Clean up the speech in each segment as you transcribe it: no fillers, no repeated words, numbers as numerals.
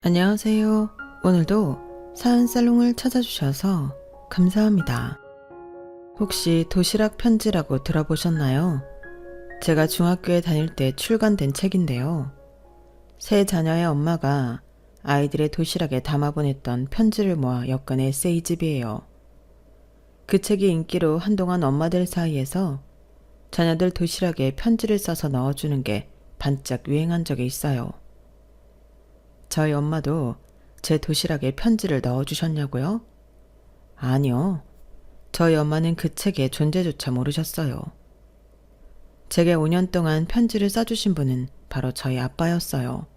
안녕하세요. 오늘도 사연 살롱을 찾아주셔서 감사합니다. 혹시 도시락 편지라고 들어보셨나요? 제가 중학교에 다닐 때 출간된 책인데요. 세 자녀의 엄마가 아이들의 도시락에 담아보냈던 편지를 모아 엮은 에세이집이에요. 그 책이 인기로 한동안 엄마들 사이에서 자녀들 도시락에 편지를 써서 넣어주는 게 반짝 유행한 적이 있어요. 저희 엄마도 제 도시락에 편지를 넣어주셨냐고요? 아니요. 저희 엄마는 그 책의 존재조차 모르셨어요. 제게 5년 동안 편지를 써주신 분은 바로 저희 아빠였어요.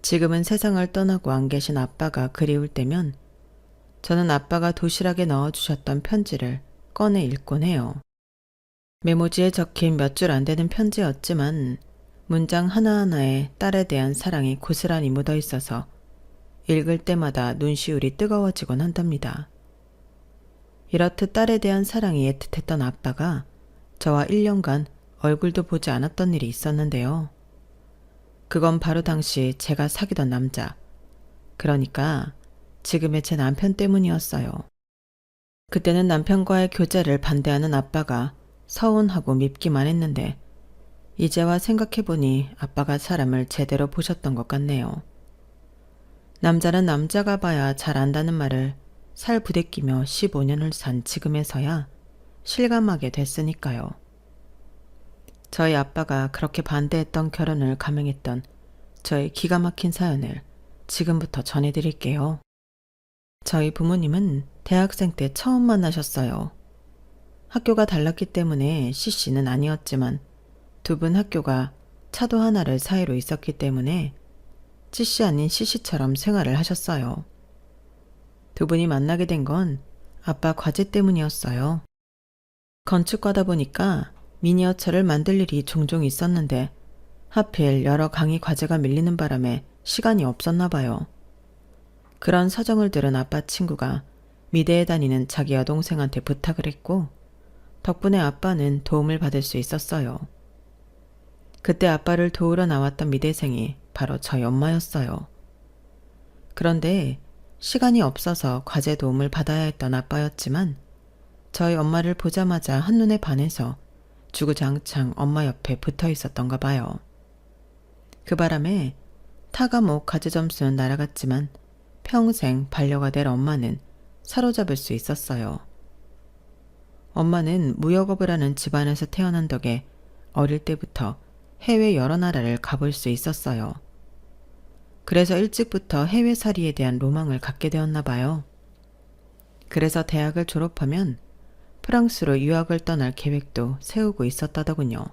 지금은 세상을 떠나고 안 계신 아빠가 그리울 때면 저는 아빠가 도시락에 넣어주셨던 편지를 꺼내 읽곤 해요. 메모지에 적힌 몇 줄 안 되는 편지였지만 문장 하나하나에 딸에 대한 사랑이 고스란히 묻어 있어서 읽을 때마다 눈시울이 뜨거워지곤 한답니다. 이렇듯 딸에 대한 사랑이 애틋했던 아빠가 저와 1년간 얼굴도 보지 않았던 일이 있었는데요. 그건 바로 당시 제가 사귀던 남자, 그러니까 지금의 제 남편 때문이었어요. 그때는 남편과의 교제를 반대하는 아빠가 서운하고 밉기만 했는데 이제와 생각해보니 아빠가 사람을 제대로 보셨던 것 같네요. 남자는 남자가 봐야 잘 안다는 말을 살 부대끼며 15년을 산 지금에서야 실감하게 됐으니까요. 저희 아빠가 그렇게 반대했던 결혼을 감행했던 저의 기가 막힌 사연을 지금부터 전해드릴게요. 저희 부모님은 대학생 때 처음 만나셨어요. 학교가 달랐기 때문에 CC는 아니었지만 두 분 학교가 차도 하나를 사이로 있었기 때문에 CC 아닌 CC처럼 생활을 하셨어요. 두 분이 만나게 된 건 아빠 과제 때문이었어요. 건축과다 보니까 미니어처를 만들 일이 종종 있었는데 하필 여러 강의 과제가 밀리는 바람에 시간이 없었나 봐요. 그런 사정을 들은 아빠 친구가 미대에 다니는 자기 여동생한테 부탁을 했고 덕분에 아빠는 도움을 받을 수 있었어요. 그때 아빠를 도우러 나왔던 미대생이 바로 저희 엄마였어요. 그런데 시간이 없어서 과제 도움을 받아야 했던 아빠였지만 저희 엄마를 보자마자 한눈에 반해서 주구장창 엄마 옆에 붙어 있었던가 봐요. 그 바람에 타과목 과제 점수는 날아갔지만 평생 반려가 될 엄마는 사로잡을 수 있었어요. 엄마는 무역업을 하는 집안에서 태어난 덕에 어릴 때부터 해외 여러 나라를 가볼 수 있었어요. 그래서 일찍부터 해외살이에 대한 로망을 갖게 되었나 봐요. 그래서 대학을 졸업하면 프랑스로 유학을 떠날 계획도 세우고 있었다더군요.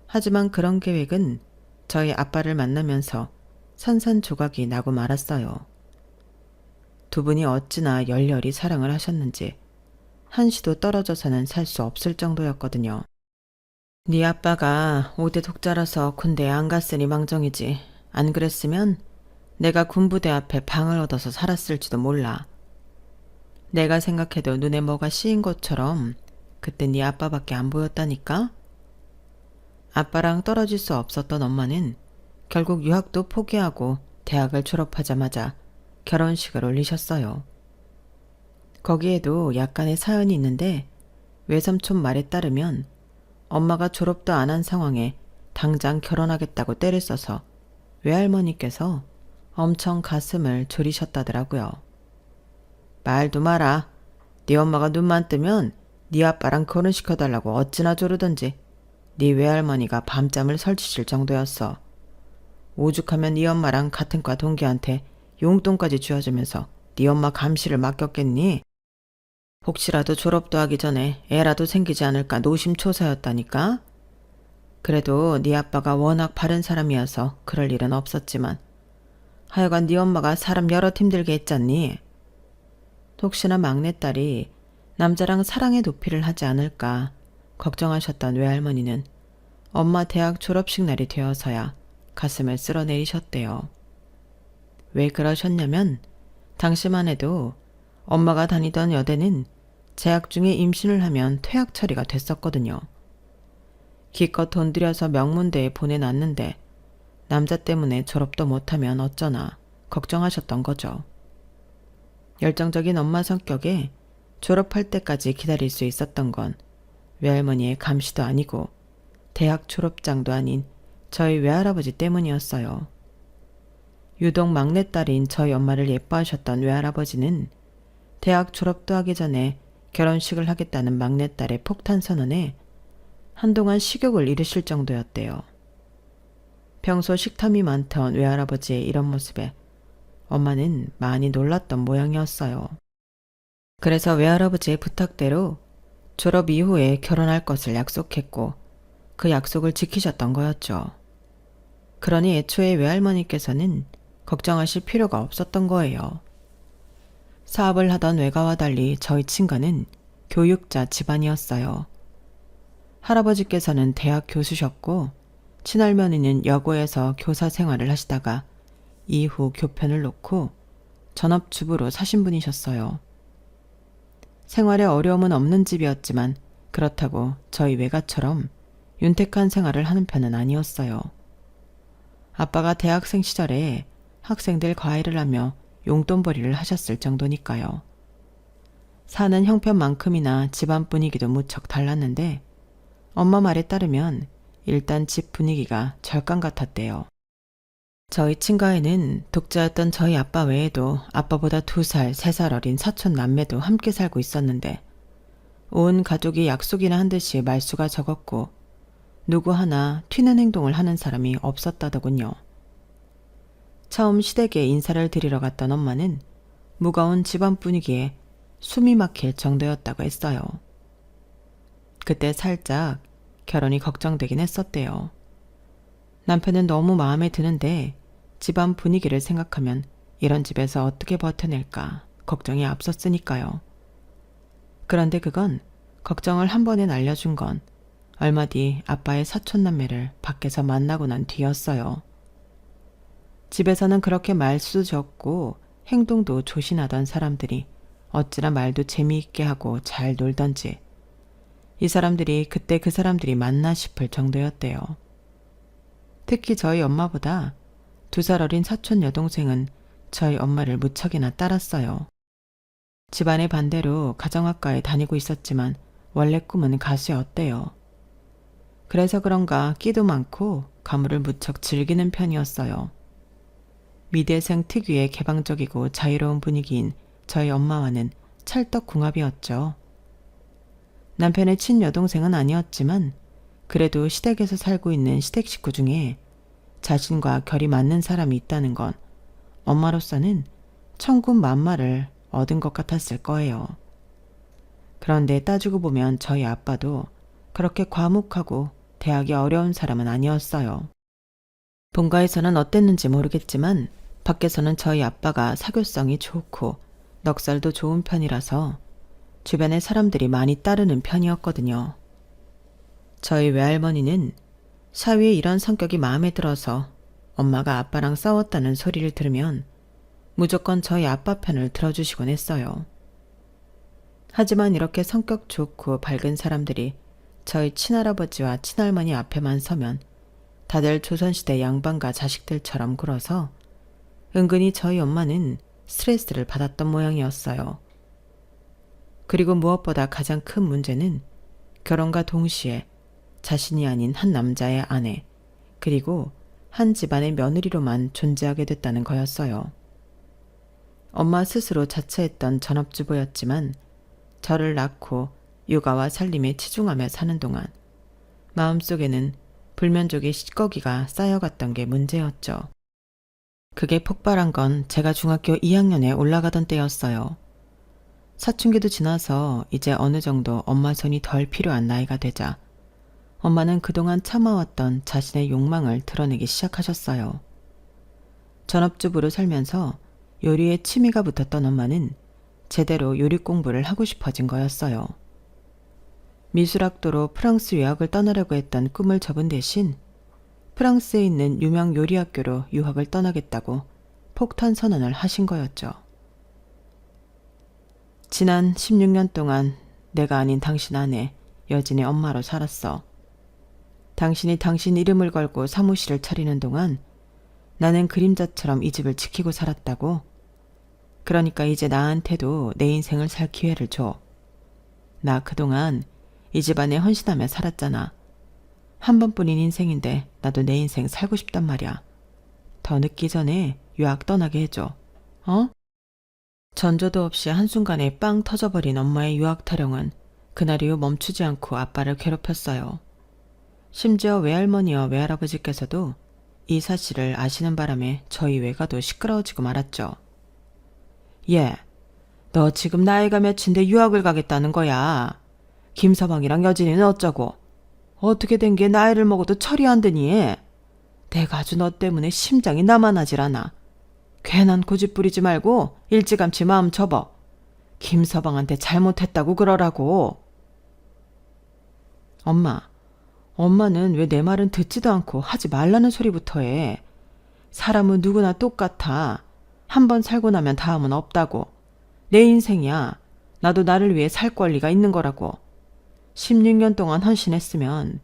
하지만 그런 계획은 저희 아빠를 만나면서 산산조각이 나고 말았어요. 두 분이 어찌나 열렬히 사랑을 하셨는지 한시도 떨어져서는 살 수 없을 정도였거든요. 네 아빠가 5대 독자라서 군대에 안 갔으니 망정이지. 안 그랬으면 내가 군부대 앞에 방을 얻어서 살았을지도 몰라. 내가 생각해도 눈에 뭐가 씌인 것처럼 그때 네 아빠밖에 안 보였다니까? 아빠랑 떨어질 수 없었던 엄마는 결국 유학도 포기하고 대학을 졸업하자마자 결혼식을 올리셨어요. 거기에도 약간의 사연이 있는데 외삼촌 말에 따르면 엄마가 졸업도 안 한 상황에 당장 결혼하겠다고 때를 써서 외할머니께서 엄청 가슴을 졸이셨다더라고요. 말도 마라. 네 엄마가 눈만 뜨면 네 아빠랑 결혼시켜달라고 어찌나 조르던지 네 외할머니가 밤잠을 설치실 정도였어. 오죽하면 네 엄마랑 같은 과 동기한테 용돈까지 쥐어주면서 네 엄마 감시를 맡겼겠니? 혹시라도 졸업도 하기 전에 애라도 생기지 않을까 노심초사였다니까? 그래도 네 아빠가 워낙 바른 사람이어서 그럴 일은 없었지만 하여간 네 엄마가 사람 여럿 힘들게 했잖니? 혹시나 막내딸이 남자랑 사랑의 도피를 하지 않을까 걱정하셨던 외할머니는 엄마 대학 졸업식 날이 되어서야 가슴을 쓸어내리셨대요. 왜 그러셨냐면 당시만 해도 엄마가 다니던 여대는 재학 중에 임신을 하면 퇴학 처리가 됐었거든요. 기껏 돈 들여서 명문대에 보내놨는데 남자 때문에 졸업도 못하면 어쩌나 걱정하셨던 거죠. 열정적인 엄마 성격에 졸업할 때까지 기다릴 수 있었던 건 외할머니의 감시도 아니고 대학 졸업장도 아닌 저희 외할아버지 때문이었어요. 유독 막내딸인 저희 엄마를 예뻐하셨던 외할아버지는 대학 졸업도 하기 전에 결혼식을 하겠다는 막내딸의 폭탄 선언에 한동안 식욕을 잃으실 정도였대요. 평소 식탐이 많던 외할아버지의 이런 모습에 엄마는 많이 놀랐던 모양이었어요. 그래서 외할아버지의 부탁대로 졸업 이후에 결혼할 것을 약속했고 그 약속을 지키셨던 거였죠. 그러니 애초에 외할머니께서는 걱정하실 필요가 없었던 거예요. 사업을 하던 외가와 달리 저희 친가는 교육자 집안이었어요. 할아버지께서는 대학 교수셨고 친할머니는 여고에서 교사 생활을 하시다가 이후 교편을 놓고 전업주부로 사신 분이셨어요. 생활에 어려움은 없는 집이었지만 그렇다고 저희 외가처럼 윤택한 생활을 하는 편은 아니었어요. 아빠가 대학생 시절에 학생들 과외를 하며 용돈벌이를 하셨을 정도니까요. 사는 형편만큼이나 집안 분위기도 무척 달랐는데 엄마 말에 따르면 일단 집 분위기가 절간 같았대요. 저희 친가에는 독자였던 저희 아빠 외에도 아빠보다 2살, 3살 어린 사촌 남매도 함께 살고 있었는데 온 가족이 약속이나 한 듯이 말수가 적었고 누구 하나 튀는 행동을 하는 사람이 없었다더군요. 처음 시댁에 인사를 드리러 갔던 엄마는 무거운 집안 분위기에 숨이 막힐 정도였다고 했어요. 그때 살짝 결혼이 걱정되긴 했었대요. 남편은 너무 마음에 드는데 집안 분위기를 생각하면 이런 집에서 어떻게 버텨낼까 걱정이 앞섰으니까요. 그런데 그건 걱정을 한 번에 날려준 건 얼마 뒤 아빠의 사촌남매를 밖에서 만나고 난 뒤였어요. 집에서는 그렇게 말수도 적고 행동도 조신하던 사람들이 어찌나 말도 재미있게 하고 잘 놀던지 이 사람들이 그때 그 사람들이 맞나 싶을 정도였대요. 특히 저희 엄마보다 2살 어린 사촌 여동생은 저희 엄마를 무척이나 따랐어요. 집안의 반대로 가정학과에 다니고 있었지만 원래 꿈은 가수였대요. 그래서 그런가 끼도 많고 가물을 무척 즐기는 편이었어요. 미대생 특유의 개방적이고 자유로운 분위기인 저희 엄마와는 찰떡궁합이었죠. 남편의 친여동생은 아니었지만 그래도 시댁에서 살고 있는 시댁 식구 중에 자신과 결이 맞는 사람이 있다는 건 엄마로서는 천군만마를 얻은 것 같았을 거예요. 그런데 따지고 보면 저희 아빠도 그렇게 과묵하고 대하기 어려운 사람은 아니었어요. 본가에서는 어땠는지 모르겠지만 밖에서는 저희 아빠가 사교성이 좋고 넉살도 좋은 편이라서 주변에 사람들이 많이 따르는 편이었거든요. 저희 외할머니는 사위의 이런 성격이 마음에 들어서 엄마가 아빠랑 싸웠다는 소리를 들으면 무조건 저희 아빠 편을 들어주시곤 했어요. 하지만 이렇게 성격 좋고 밝은 사람들이 저희 친할아버지와 친할머니 앞에만 서면 다들 조선시대 양반과 자식들처럼 굴어서 은근히 저희 엄마는 스트레스를 받았던 모양이었어요. 그리고 무엇보다 가장 큰 문제는 결혼과 동시에 자신이 아닌 한 남자의 아내, 그리고 한 집안의 며느리로만 존재하게 됐다는 거였어요. 엄마 스스로 자처했던 전업주부였지만 저를 낳고 육아와 살림에 치중하며 사는 동안 마음속에는 불면족의 시꺼기가 쌓여갔던 게 문제였죠. 그게 폭발한 건 제가 중학교 2학년에 올라가던 때였어요. 사춘기도 지나서 이제 어느 정도 엄마 손이 덜 필요한 나이가 되자 엄마는 그동안 참아왔던 자신의 욕망을 드러내기 시작하셨어요. 전업주부로 살면서 요리에 취미가 붙었던 엄마는 제대로 요리 공부를 하고 싶어진 거였어요. 미술학도로 프랑스 유학을 떠나려고 했던 꿈을 접은 대신 프랑스에 있는 유명 요리학교로 유학을 떠나겠다고 폭탄 선언을 하신 거였죠. 지난 16년 동안 내가 아닌 당신 아내 여진의 엄마로 살았어. 당신이 당신 이름을 걸고 사무실을 차리는 동안 나는 그림자처럼 이 집을 지키고 살았다고? 그러니까 이제 나한테도 내 인생을 살 기회를 줘. 나 그동안 이 집안에 헌신하며 살았잖아. 한 번뿐인 인생인데 나도 내 인생 살고 싶단 말이야. 더 늦기 전에 유학 떠나게 해줘. 어? 전조도 없이 한순간에 빵 터져버린 엄마의 유학 타령은 그날 이후 멈추지 않고 아빠를 괴롭혔어요. 심지어 외할머니와 외할아버지께서도 이 사실을 아시는 바람에 저희 외가도 시끄러워지고 말았죠. 얘, 너 지금 나이가 몇인데 유학을 가겠다는 거야. 김서방이랑 여진이는 어쩌고? 어떻게 된 게 나이를 먹어도 철이 안 드니? 내가 아주 너 때문에 심장이 나만하질 않아. 괜한 고집 부리지 말고 일찌감치 마음 접어. 김서방한테 잘못했다고 그러라고. 엄마는 왜 내 말은 듣지도 않고 하지 말라는 소리부터 해. 사람은 누구나 똑같아. 한 번 살고 나면 다음은 없다고. 내 인생이야. 나도 나를 위해 살 권리가 있는 거라고. 16년 동안 헌신했으면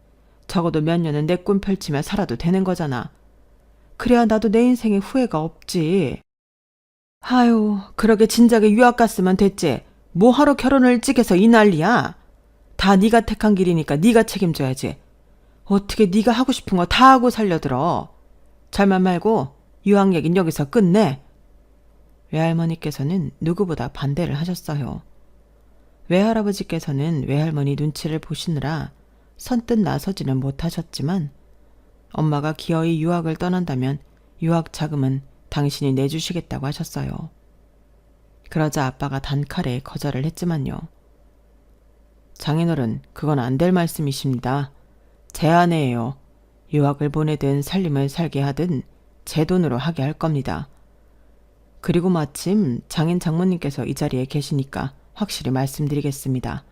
적어도 몇 년은 내 꿈 펼치며 살아도 되는 거잖아. 그래야 나도 내 인생에 후회가 없지. 아유, 그러게 진작에 유학 갔으면 됐지. 뭐하러 결혼을 일찍 해서 이 난리야. 다 네가 택한 길이니까 네가 책임져야지. 어떻게 네가 하고 싶은 거 다 하고 살려들어. 잘만 말고 유학 얘긴 여기서 끝내. 외할머니께서는 누구보다 반대를 하셨어요. 외할아버지께서는 외할머니 눈치를 보시느라 선뜻 나서지는 못하셨지만 엄마가 기어이 유학을 떠난다면 유학 자금은 당신이 내주시겠다고 하셨어요. 그러자 아빠가 단칼에 거절을 했지만요. 장인어른, 그건 안 될 말씀이십니다. 제 아내예요. 유학을 보내든 살림을 살게 하든 제 돈으로 하게 할 겁니다. 그리고 마침 장인 장모님께서 이 자리에 계시니까 확실히 말씀드리겠습니다.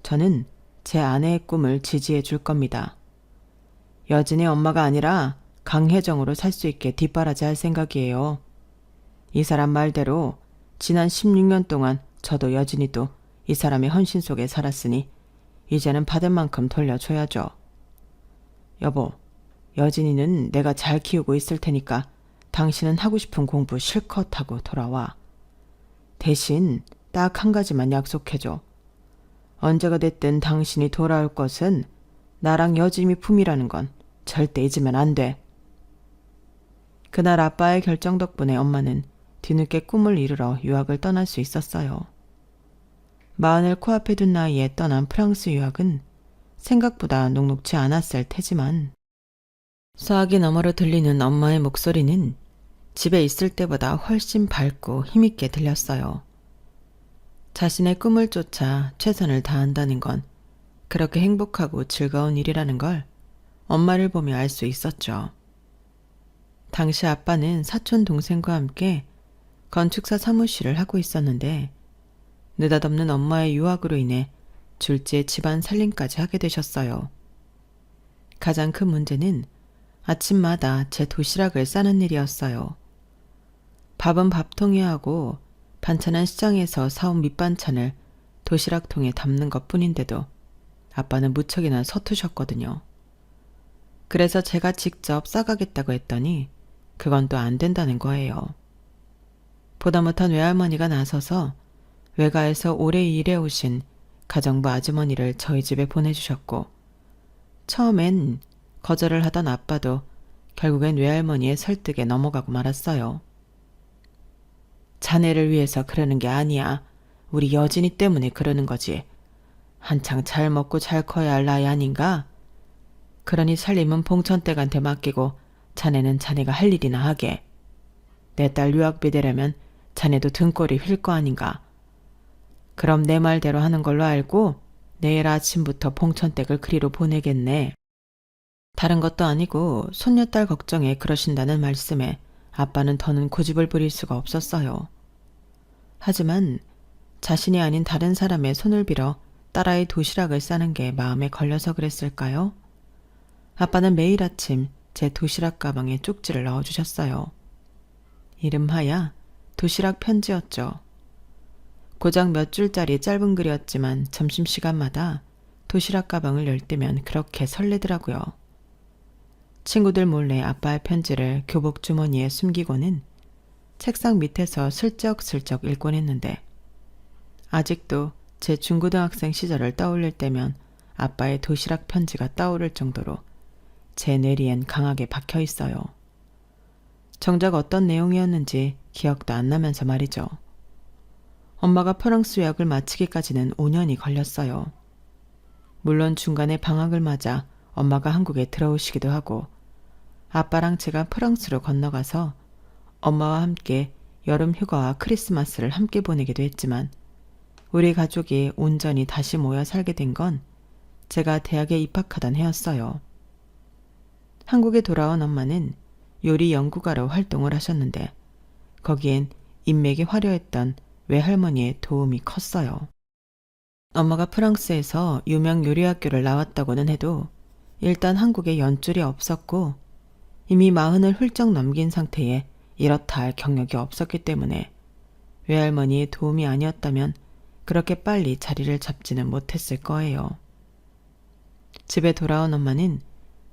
저는 제 아내의 꿈을 지지해 줄 겁니다. 여진의 엄마가 아니라 강혜정으로 살 수 있게 뒷바라지 할 생각이에요. 이 사람 말대로 지난 16년 동안 저도 여진이도 이 사람의 헌신 속에 살았으니 이제는 받은 만큼 돌려줘야죠. 여보, 여진이는 내가 잘 키우고 있을 테니까 당신은 하고 싶은 공부 실컷 하고 돌아와. 대신 딱 한 가지만 약속해줘. 언제가 됐든 당신이 돌아올 것은 나랑 여진이 품이라는 건 절대 잊으면 안 돼. 그날 아빠의 결정 덕분에 엄마는 뒤늦게 꿈을 이루러 유학을 떠날 수 있었어요. 마흔을 코앞에 둔 나이에 떠난 프랑스 유학은 생각보다 녹록지 않았을 테지만 소화기 너머로 들리는 엄마의 목소리는 집에 있을 때보다 훨씬 밝고 힘있게 들렸어요. 자신의 꿈을 쫓아 최선을 다한다는 건 그렇게 행복하고 즐거운 일이라는 걸 엄마를 보며 알 수 있었죠. 당시 아빠는 사촌 동생과 함께 건축사 사무실을 하고 있었는데 느닷없는 엄마의 유학으로 인해 졸지에 집안 살림까지 하게 되셨어요. 가장 큰 문제는 아침마다 제 도시락을 싸는 일이었어요. 밥은 밥통에 하고 반찬은 시장에서 사온 밑반찬을 도시락통에 담는 것뿐인데도 아빠는 무척이나 서투셨거든요. 그래서 제가 직접 싸가겠다고 했더니 그건 또 안 된다는 거예요. 보다 못한 외할머니가 나서서 외가에서 오래 일해오신 가정부 아주머니를 저희 집에 보내주셨고 처음엔 거절을 하던 아빠도 결국엔 외할머니의 설득에 넘어가고 말았어요. 자네를 위해서 그러는 게 아니야. 우리 여진이 때문에 그러는 거지. 한창 잘 먹고 잘 커야 할 나이 아닌가? 그러니 살림은 봉천댁한테 맡기고 자네는 자네가 할 일이나 하게. 내 딸 유학비 되려면 자네도 등골이 휠 거 아닌가. 그럼 내 말대로 하는 걸로 알고 내일 아침부터 봉천댁을 그리로 보내겠네. 다른 것도 아니고 손녀딸 걱정에 그러신다는 말씀에 아빠는 더는 고집을 부릴 수가 없었어요. 하지만 자신이 아닌 다른 사람의 손을 빌어 딸아이 도시락을 싸는 게 마음에 걸려서 그랬을까요? 아빠는 매일 아침 제 도시락 가방에 쪽지를 넣어주셨어요. 이름하야 도시락 편지였죠. 고작 몇 줄짜리 짧은 글이었지만 점심시간마다 도시락 가방을 열 때면 그렇게 설레더라고요. 친구들 몰래 아빠의 편지를 교복 주머니에 숨기고는 책상 밑에서 슬쩍슬쩍 읽곤 했는데 아직도 제 중고등학생 시절을 떠올릴 때면 아빠의 도시락 편지가 떠오를 정도로 제 뇌리엔 강하게 박혀 있어요. 정작 어떤 내용이었는지 기억도 안 나면서 말이죠. 엄마가 프랑스 유학을 마치기까지는 5년이 걸렸어요. 물론 중간에 방학을 맞아 엄마가 한국에 들어오시기도 하고 아빠랑 제가 프랑스로 건너가서 엄마와 함께 여름 휴가와 크리스마스를 함께 보내기도 했지만 우리 가족이 온전히 다시 모여 살게 된 건 제가 대학에 입학하던 해였어요. 한국에 돌아온 엄마는 요리 연구가로 활동을 하셨는데 거기엔 인맥이 화려했던 외할머니의 도움이 컸어요. 엄마가 프랑스에서 유명 요리학교를 나왔다고는 해도 일단 한국에 연줄이 없었고 이미 40을 훌쩍 넘긴 상태에 이렇다 할 경력이 없었기 때문에 외할머니의 도움이 아니었다면 그렇게 빨리 자리를 잡지는 못했을 거예요. 집에 돌아온 엄마는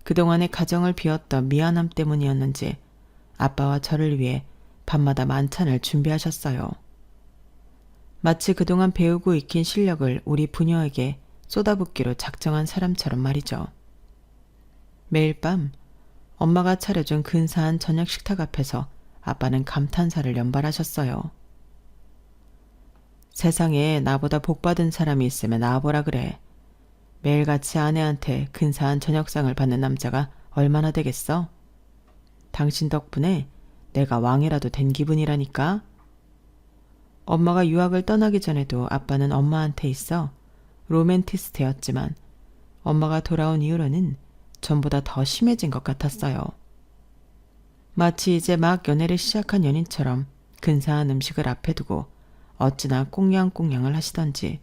그동안의 가정을 비웠던 미안함 때문이었는지 아빠와 저를 위해 밤마다 만찬을 준비하셨어요. 마치 그동안 배우고 익힌 실력을 우리 부녀에게 쏟아붓기로 작정한 사람처럼 말이죠. 매일 밤 엄마가 차려준 근사한 저녁 식탁 앞에서 아빠는 감탄사를 연발하셨어요. 세상에 나보다 복받은 사람이 있으면 나와보라 그래. 매일같이 아내한테 근사한 저녁상을 받는 남자가 얼마나 되겠어? 당신 덕분에 내가 왕이라도 된 기분이라니까? 엄마가 유학을 떠나기 전에도 아빠는 엄마한테 있어 로맨티스트였지만 엄마가 돌아온 이후로는 전보다 더 심해진 것 같았어요. 마치 이제 막 연애를 시작한 연인처럼 근사한 음식을 앞에 두고 어찌나 꽁냥꽁냥을 하시던지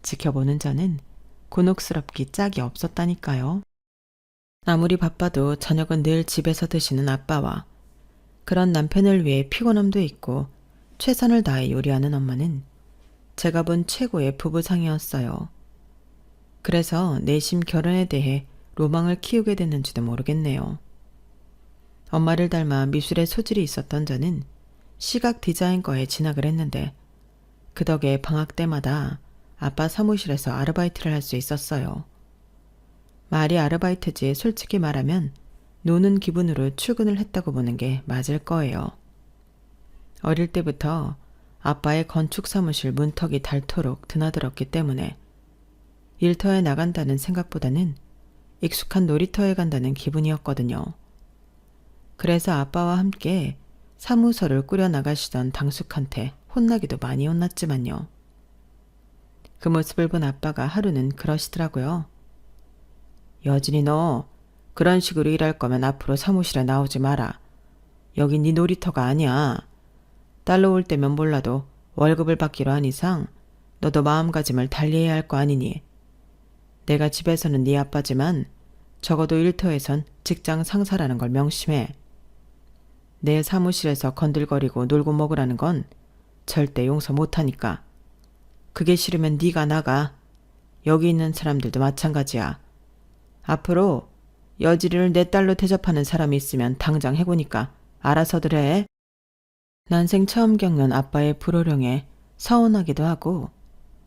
지켜보는 저는 곤혹스럽기 짝이 없었다니까요. 아무리 바빠도 저녁은 늘 집에서 드시는 아빠와 그런 남편을 위해 피곤함도 있고 최선을 다해 요리하는 엄마는 제가 본 최고의 부부상이었어요. 그래서 내심 결혼에 대해 로망을 키우게 됐는지도 모르겠네요. 엄마를 닮아 미술에 소질이 있었던 저는 시각 디자인과에 진학을 했는데 그 덕에 방학 때마다 아빠 사무실에서 아르바이트를 할 수 있었어요. 말이 아르바이트지 솔직히 말하면 노는 기분으로 출근을 했다고 보는 게 맞을 거예요. 어릴 때부터 아빠의 건축 사무실 문턱이 닳도록 드나들었기 때문에 일터에 나간다는 생각보다는 익숙한 놀이터에 간다는 기분이었거든요. 그래서 아빠와 함께 사무소를 꾸려나가시던 당숙한테 혼나기도 많이 혼났지만요. 그 모습을 본 아빠가 하루는 그러시더라고요. 여진이 너 그런 식으로 일할 거면 앞으로 사무실에 나오지 마라. 여긴 네 놀이터가 아니야. 딸로 올 때면 몰라도 월급을 받기로 한 이상 너도 마음가짐을 달리해야 할 거 아니니. 내가 집에서는 네 아빠지만 적어도 일터에선 직장 상사라는 걸 명심해. 내 사무실에서 건들거리고 놀고 먹으라는 건 절대 용서 못하니까. 그게 싫으면 네가 나가. 여기 있는 사람들도 마찬가지야. 앞으로 여지리를 내 딸로 대접하는 사람이 있으면 당장 해보니까 알아서들 해. 난생 처음 겪는 아빠의 불호령에 서운하기도 하고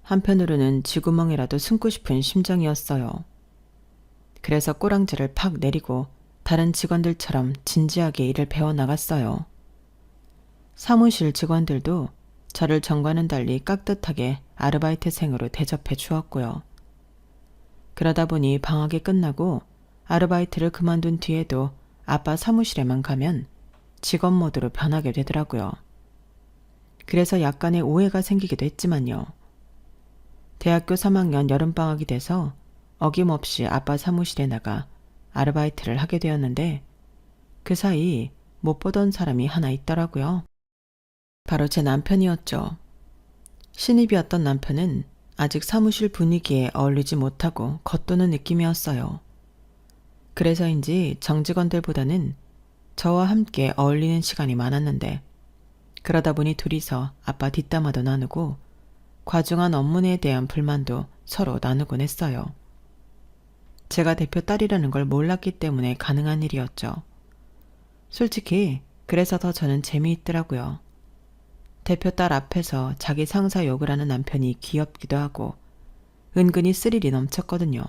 한편으로는 쥐구멍이라도 숨고 싶은 심정이었어요. 그래서 꼬랑지를 팍 내리고 다른 직원들처럼 진지하게 일을 배워나갔어요. 사무실 직원들도 저를 전과는 달리 깍듯하게 아르바이트생으로 대접해 주었고요. 그러다 보니 방학이 끝나고 아르바이트를 그만둔 뒤에도 아빠 사무실에만 가면 직원 모드로 변하게 되더라고요. 그래서 약간의 오해가 생기기도 했지만요. 대학교 3학년 여름방학이 돼서 어김없이 아빠 사무실에 나가 아르바이트를 하게 되었는데 그 사이 못 보던 사람이 하나 있더라고요. 바로 제 남편이었죠. 신입이었던 남편은 아직 사무실 분위기에 어울리지 못하고 겉도는 느낌이었어요. 그래서인지 정직원들보다는 저와 함께 어울리는 시간이 많았는데 그러다 보니 둘이서 아빠 뒷담화도 나누고 과중한 업무에 대한 불만도 서로 나누곤 했어요. 제가 대표 딸이라는 걸 몰랐기 때문에 가능한 일이었죠. 솔직히 그래서 더 저는 재미있더라고요. 대표 딸 앞에서 자기 상사 욕을 하는 남편이 귀엽기도 하고 은근히 스릴이 넘쳤거든요.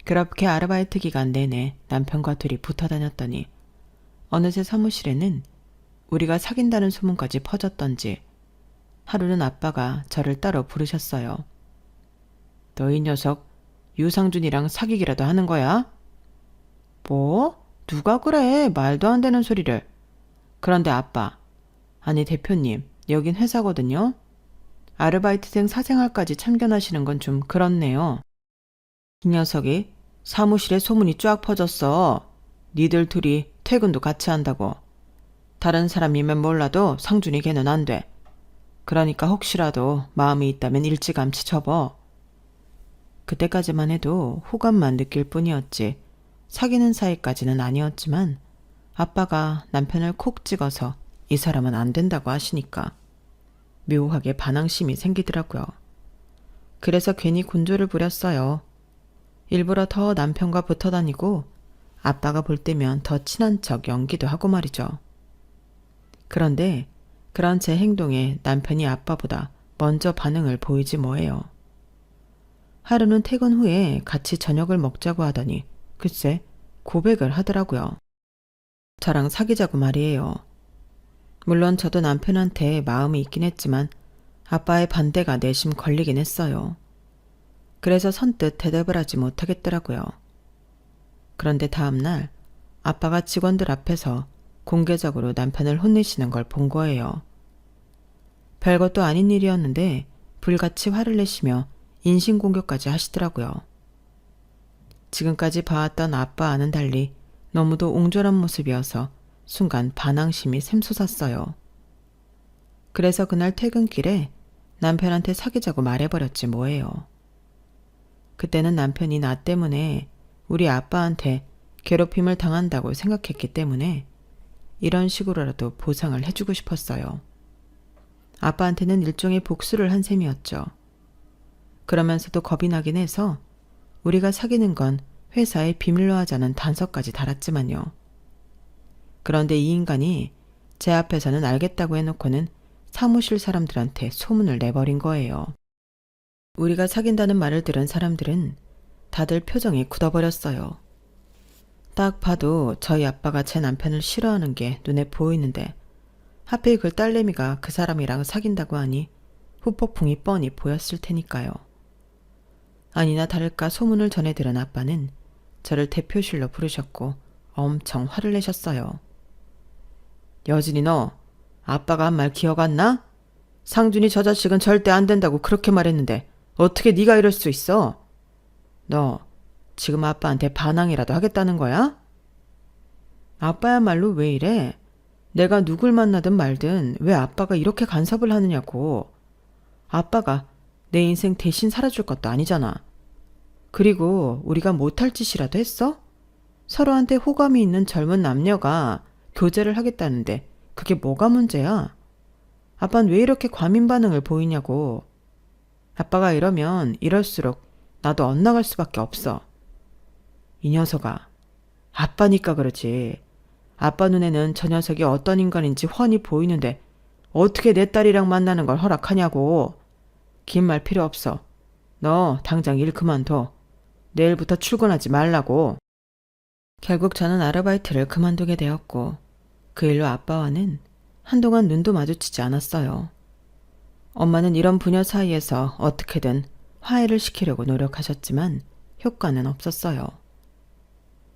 그렇게 아르바이트 기간 내내 남편과 둘이 붙어 다녔더니 어느새 사무실에는 우리가 사귄다는 소문까지 퍼졌던지 하루는 아빠가 저를 따로 부르셨어요. 너 이 녀석 유상준이랑 사귀기라도 하는 거야? 뭐? 누가 그래? 말도 안 되는 소리를. 그런데 아빠, 아니 대표님, 여긴 회사거든요. 아르바이트생 사생활까지 참견하시는 건 좀 그렇네요. 이 녀석이 사무실에 소문이 쫙 퍼졌어. 니들 둘이 퇴근도 같이 한다고. 다른 사람이면 몰라도 상준이 걔는 안 돼. 그러니까 혹시라도 마음이 있다면 일찌감치 접어. 그때까지만 해도 호감만 느낄 뿐이었지 사귀는 사이까지는 아니었지만 아빠가 남편을 콕 찍어서 이 사람은 안 된다고 하시니까 묘하게 반항심이 생기더라고요. 그래서 괜히 곤조를 부렸어요. 일부러 더 남편과 붙어 다니고 아빠가 볼 때면 더 친한 척 연기도 하고 말이죠. 그런데 그런 제 행동에 남편이 아빠보다 먼저 반응을 보이지 뭐해요. 하루는 퇴근 후에 같이 저녁을 먹자고 하더니 글쎄 고백을 하더라고요. 저랑 사귀자고 말이에요. 물론 저도 남편한테 마음이 있긴 했지만 아빠의 반대가 내심 걸리긴 했어요. 그래서 선뜻 대답을 하지 못하겠더라고요. 그런데 다음날 아빠가 직원들 앞에서 공개적으로 남편을 혼내시는 걸 본 거예요. 별것도 아닌 일이었는데 불같이 화를 내시며 인신공격까지 하시더라고요. 지금까지 봐왔던 아빠와는 달리 너무도 옹졸한 모습이어서 순간 반항심이 샘솟았어요. 그래서 그날 퇴근길에 남편한테 사귀자고 말해버렸지 뭐예요. 그때는 남편이 나 때문에 우리 아빠한테 괴롭힘을 당한다고 생각했기 때문에 이런 식으로라도 보상을 해주고 싶었어요. 아빠한테는 일종의 복수를 한 셈이었죠. 그러면서도 겁이 나긴 해서 우리가 사귀는 건 회사에 비밀로 하자는 단서까지 달았지만요. 그런데 이 인간이 제 앞에서는 알겠다고 해놓고는 사무실 사람들한테 소문을 내버린 거예요. 우리가 사귄다는 말을 들은 사람들은 다들 표정이 굳어버렸어요. 딱 봐도 저희 아빠가 제 남편을 싫어하는 게 눈에 보이는데 하필 그 딸내미가 그 사람이랑 사귄다고 하니 후폭풍이 뻔히 보였을 테니까요. 아니나 다를까 소문을 전해 들은 아빠는 저를 대표실로 부르셨고 엄청 화를 내셨어요. 여진이 너 아빠가 한 말 기억 안 나? 상준이 저 자식은 절대 안 된다고 그렇게 말했는데 어떻게 네가 이럴 수 있어? 너 지금 아빠한테 반항이라도 하겠다는 거야? 아빠야말로 왜 이래? 내가 누굴 만나든 말든 왜 아빠가 이렇게 간섭을 하느냐고. 아빠가 내 인생 대신 살아줄 것도 아니잖아. 그리고 우리가 못할 짓이라도 했어? 서로한테 호감이 있는 젊은 남녀가 교제를 하겠다는데 그게 뭐가 문제야? 아빠는 왜 이렇게 과민 반응을 보이냐고. 아빠가 이러면 이럴수록 나도 엇나갈 수밖에 없어. 이 녀석아, 아빠니까 그러지. 아빠 눈에는 저 녀석이 어떤 인간인지 훤히 보이는데 어떻게 내 딸이랑 만나는 걸 허락하냐고. 긴 말 필요 없어. 너 당장 일 그만둬. 내일부터 출근하지 말라고. 결국 저는 아르바이트를 그만두게 되었고 그 일로 아빠와는 한동안 눈도 마주치지 않았어요. 엄마는 이런 부녀 사이에서 어떻게든 화해를 시키려고 노력하셨지만 효과는 없었어요.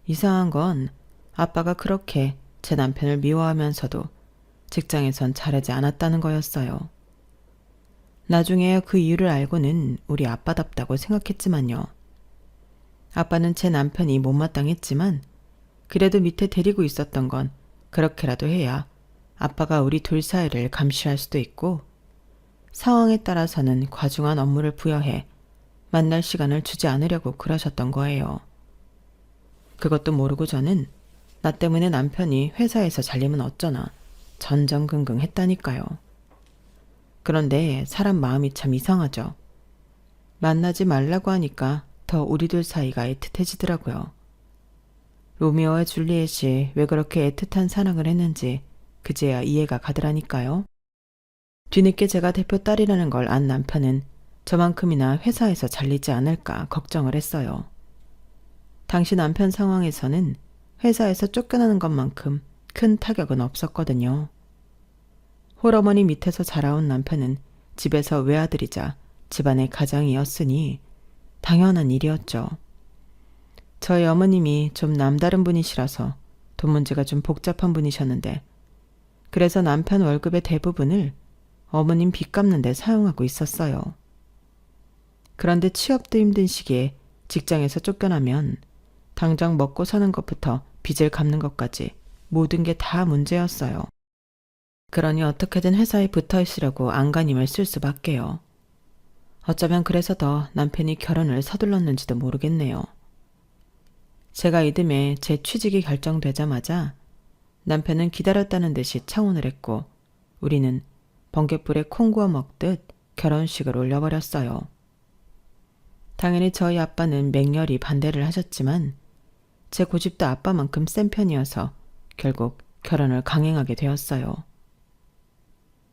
이상한 건 아빠가 그렇게 제 남편을 미워하면서도 직장에선 잘하지 않았다는 거였어요. 나중에 그 이유를 알고는 우리 아빠답다고 생각했지만요. 아빠는 제 남편이 못마땅했지만 그래도 밑에 데리고 있었던 건 그렇게라도 해야 아빠가 우리 둘 사이를 감시할 수도 있고 상황에 따라서는 과중한 업무를 부여해 만날 시간을 주지 않으려고 그러셨던 거예요. 그것도 모르고 저는 나 때문에 남편이 회사에서 잘리면 어쩌나 전전긍긍 했다니까요. 그런데 사람 마음이 참 이상하죠. 만나지 말라고 하니까 더 우리 둘 사이가 애틋해지더라고요. 로미오와 줄리엣이 왜 그렇게 애틋한 사랑을 했는지 그제야 이해가 가더라니까요. 뒤늦게 제가 대표 딸이라는 걸 안 남편은 저만큼이나 회사에서 잘리지 않을까 걱정을 했어요. 당시 남편 상황에서는 회사에서 쫓겨나는 것만큼 큰 타격은 없었거든요. 홀어머니 밑에서 자라온 남편은 집에서 외아들이자 집안의 가장이었으니 당연한 일이었죠. 저희 어머님이 좀 남다른 분이시라서 돈 문제가 좀 복잡한 분이셨는데 그래서 남편 월급의 대부분을 어머님 빚 갚는 데 사용하고 있었어요. 그런데 취업도 힘든 시기에 직장에서 쫓겨나면 당장 먹고 사는 것부터 빚을 갚는 것까지 모든 게 다 문제였어요. 그러니 어떻게든 회사에 붙어 있으려고 안간힘을 쓸 수밖에요. 어쩌면 그래서 더 남편이 결혼을 서둘렀는지도 모르겠네요. 제가 이듬해 제 취직이 결정되자마자 남편은 기다렸다는 듯이 창혼을 했고 우리는 번갯불에 콩 구워 먹듯 결혼식을 올려버렸어요. 당연히 저희 아빠는 맹렬히 반대를 하셨지만 제 고집도 아빠만큼 센 편이어서 결국 결혼을 강행하게 되었어요.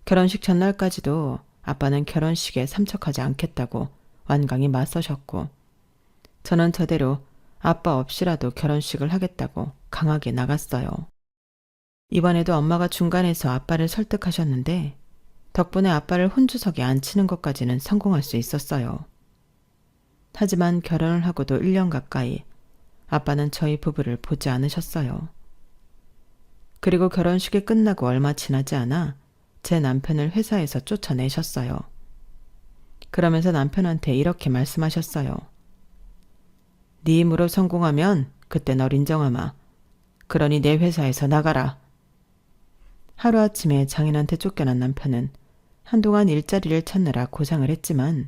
결혼식 전날까지도 아빠는 결혼식에 참석하지 않겠다고 완강히 맞서셨고 저는 저대로 아빠 없이라도 결혼식을 하겠다고 강하게 나갔어요. 이번에도 엄마가 중간에서 아빠를 설득하셨는데 덕분에 아빠를 혼주석에 앉히는 것까지는 성공할 수 있었어요. 하지만 결혼을 하고도 1년 가까이 아빠는 저희 부부를 보지 않으셨어요. 그리고 결혼식이 끝나고 얼마 지나지 않아 제 남편을 회사에서 쫓아내셨어요. 그러면서 남편한테 이렇게 말씀하셨어요. 네 힘으로 성공하면 그때 널 인정하마. 그러니 내 회사에서 나가라. 하루아침에 장인한테 쫓겨난 남편은 한동안 일자리를 찾느라 고생을 했지만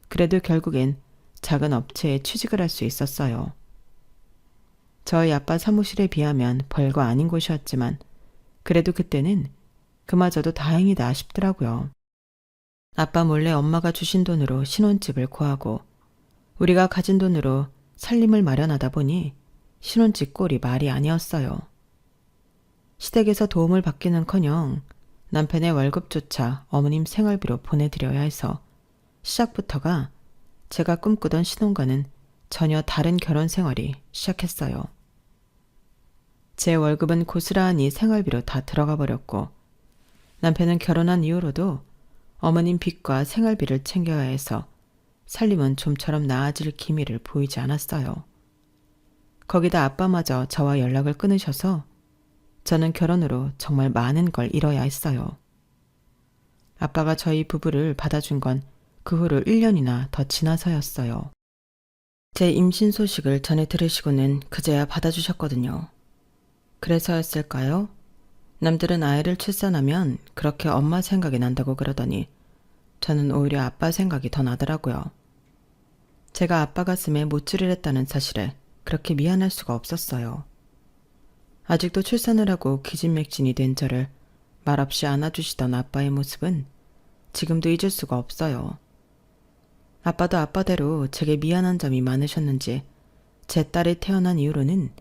그래도 결국엔 작은 업체에 취직을 할 수 있었어요. 저희 아빠 사무실에 비하면 별거 아닌 곳이었지만 그래도 그때는 그마저도 다행이다 싶더라고요. 아빠 몰래 엄마가 주신 돈으로 신혼집을 구하고 우리가 가진 돈으로 살림을 마련하다 보니 신혼집 꼴이 말이 아니었어요. 시댁에서 도움을 받기는커녕 남편의 월급조차 어머님 생활비로 보내드려야 해서 시작부터가 제가 꿈꾸던 신혼과는 전혀 다른 결혼 생활이 시작했어요. 제 월급은 고스란히 생활비로 다 들어가 버렸고 남편은 결혼한 이후로도 어머님 빚과 생활비를 챙겨야 해서 살림은 좀처럼 나아질 기미를 보이지 않았어요. 거기다 아빠마저 저와 연락을 끊으셔서 저는 결혼으로 정말 많은 걸 잃어야 했어요. 아빠가 저희 부부를 받아준 건 그 후로 1년이나 더 지나서였어요. 제 임신 소식을 전해 들으시고는 그제야 받아주셨거든요. 그래서였을까요? 남들은 아이를 출산하면 그렇게 엄마 생각이 난다고 그러더니 저는 오히려 아빠 생각이 더 나더라고요. 제가 아빠 가슴에 못줄을 했다는 사실에 그렇게 미안할 수가 없었어요. 아직도 출산을 하고 기진맥진이 된 저를 말없이 안아주시던 아빠의 모습은 지금도 잊을 수가 없어요. 아빠도 아빠대로 제게 미안한 점이 많으셨는지 제 딸이 태어난 이후로는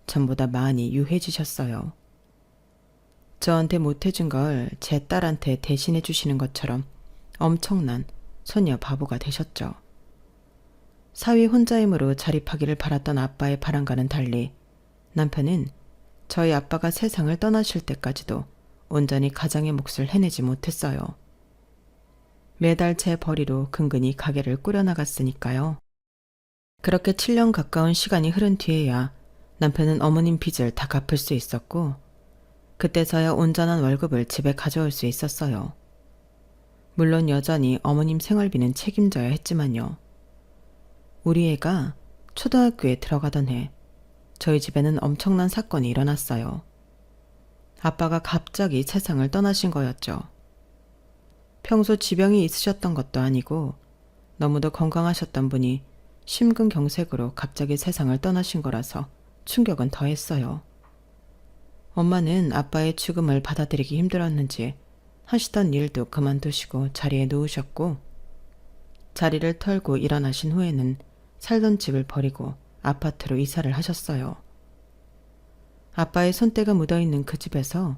전보다 많이 유해지셨어요. 저한테 못해준 걸 제 딸한테 대신해 주시는 것처럼 엄청난 소녀 바보가 되셨죠. 사위 혼자임으로 자립하기를 바랐던 아빠의 바람과는 달리 남편은 저희 아빠가 세상을 떠나실 때까지도 온전히 가장의 몫을 해내지 못했어요. 매달 제 벌이로 근근히 가게를 꾸려나갔으니까요. 그렇게 7년 가까운 시간이 흐른 뒤에야 남편은 어머님 빚을 다 갚을 수 있었고 그때서야 온전한 월급을 집에 가져올 수 있었어요. 물론 여전히 어머님 생활비는 책임져야 했지만요. 우리 애가 초등학교에 들어가던 해 저희 집에는 엄청난 사건이 일어났어요. 아빠가 갑자기 세상을 떠나신 거였죠. 평소 지병이 있으셨던 것도 아니고 너무도 건강하셨던 분이 심근경색으로 갑자기 세상을 떠나신 거라서 충격은 더했어요. 엄마는 아빠의 죽음을 받아들이기 힘들었는지 하시던 일도 그만두시고 자리에 누우셨고 자리를 털고 일어나신 후에는 살던 집을 버리고 아파트로 이사를 하셨어요. 아빠의 손때가 묻어있는 그 집에서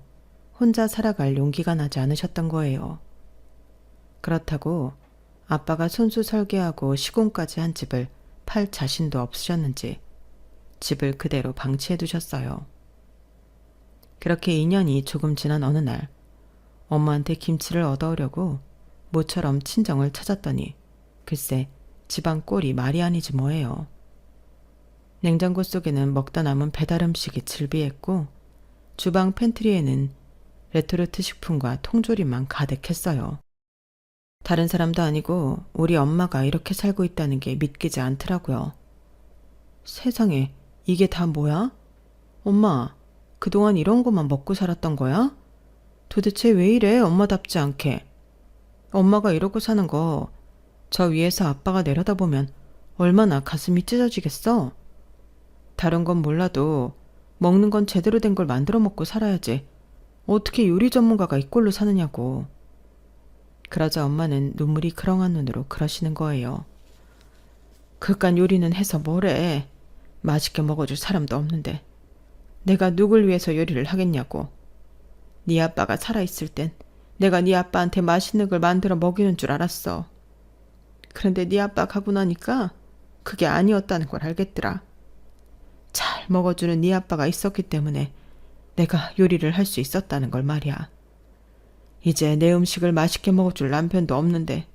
혼자 살아갈 용기가 나지 않으셨던 거예요. 그렇다고 아빠가 손수 설계하고 시공까지 한 집을 팔 자신도 없으셨는지 집을 그대로 방치해 두셨어요. 그렇게 2년이 조금 지난 어느 날 엄마한테 김치를 얻어오려고 모처럼 친정을 찾았더니 글쎄 집안 꼴이 말이 아니지 뭐예요. 냉장고 속에는 먹다 남은 배달 음식이 질비했고 주방 팬트리에는 레토르트 식품과 통조림만 가득했어요. 다른 사람도 아니고 우리 엄마가 이렇게 살고 있다는 게 믿기지 않더라고요. 세상에, 이게 다 뭐야? 엄마, 그동안 이런 것만 먹고 살았던 거야? 도대체 왜 이래, 엄마답지 않게. 엄마가 이러고 사는 거 저 위에서 아빠가 내려다보면 얼마나 가슴이 찢어지겠어? 다른 건 몰라도 먹는 건 제대로 된 걸 만들어 먹고 살아야지. 어떻게 요리 전문가가 이 꼴로 사느냐고. 그러자 엄마는 눈물이 그렁한 눈으로 그러시는 거예요. 그깟 요리는 해서 뭐래. 맛있게 먹어줄 사람도 없는데 내가 누굴 위해서 요리를 하겠냐고. 네 아빠가 살아있을 땐 내가 네 아빠한테 맛있는 걸 만들어 먹이는 줄 알았어. 그런데 네 아빠 가고 나니까 그게 아니었다는 걸 알겠더라. 잘 먹어주는 네 아빠가 있었기 때문에 내가 요리를 할 수 있었다는 걸 말이야. 이제 내 음식을 맛있게 먹어줄 남편도 없는데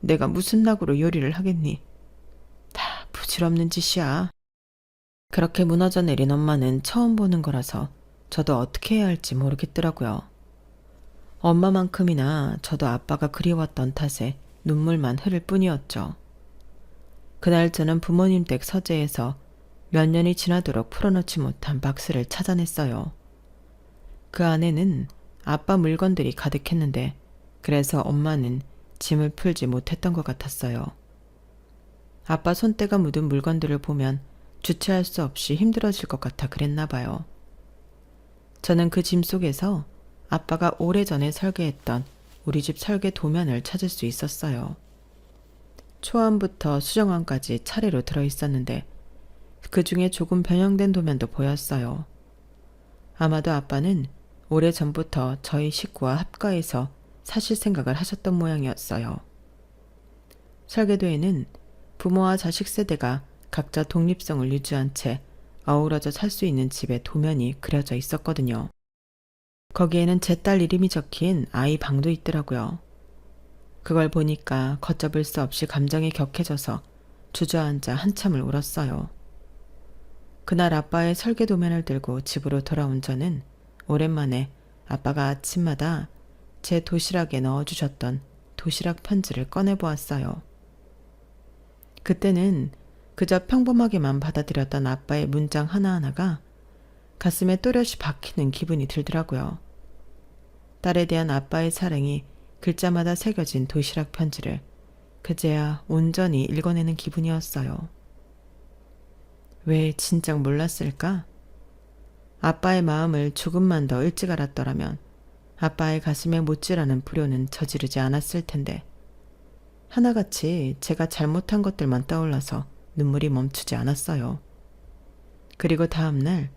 내가 무슨 낙으로 요리를 하겠니? 다 부질없는 짓이야. 그렇게 무너져 내린 엄마는 처음 보는 거라서 저도 어떻게 해야 할지 모르겠더라고요. 엄마만큼이나 저도 아빠가 그리웠던 탓에 눈물만 흐를 뿐이었죠. 그날 저는 부모님 댁 서재에서 몇 년이 지나도록 풀어놓지 못한 박스를 찾아냈어요. 그 안에는 아빠 물건들이 가득했는데 그래서 엄마는 짐을 풀지 못했던 것 같았어요. 아빠 손때가 묻은 물건들을 보면 주체할 수 없이 힘들어질 것 같아 그랬나 봐요. 저는 그 짐 속에서 아빠가 오래전에 설계했던 우리 집 설계 도면을 찾을 수 있었어요. 초안부터 수정안까지 차례로 들어있었는데 그 중에 조금 변형된 도면도 보였어요. 아마도 아빠는 오래전부터 저희 식구와 합가해서 사실 생각을 하셨던 모양이었어요. 설계도에는 부모와 자식 세대가 각자 독립성을 유지한 채 어우러져 살 수 있는 집의 도면이 그려져 있었거든요. 거기에는 제 딸 이름이 적힌 아이 방도 있더라고요. 그걸 보니까 걷잡을 수 없이 감정이 격해져서 주저앉아 한참을 울었어요. 그날 아빠의 설계 도면을 들고 집으로 돌아온 저는 오랜만에 아빠가 아침마다 제 도시락에 넣어주셨던 도시락 편지를 꺼내보았어요. 그때는 그저 평범하게만 받아들였던 아빠의 문장 하나하나가 가슴에 또렷이 박히는 기분이 들더라고요. 딸에 대한 아빠의 사랑이 글자마다 새겨진 도시락 편지를 그제야 온전히 읽어내는 기분이었어요. 왜 진작 몰랐을까? 아빠의 마음을 조금만 더 일찍 알았더라면 아빠의 가슴에 못질하는 불효는 저지르지 않았을 텐데 하나같이 제가 잘못한 것들만 떠올라서 눈물이 멈추지 않았어요. 그리고 다음날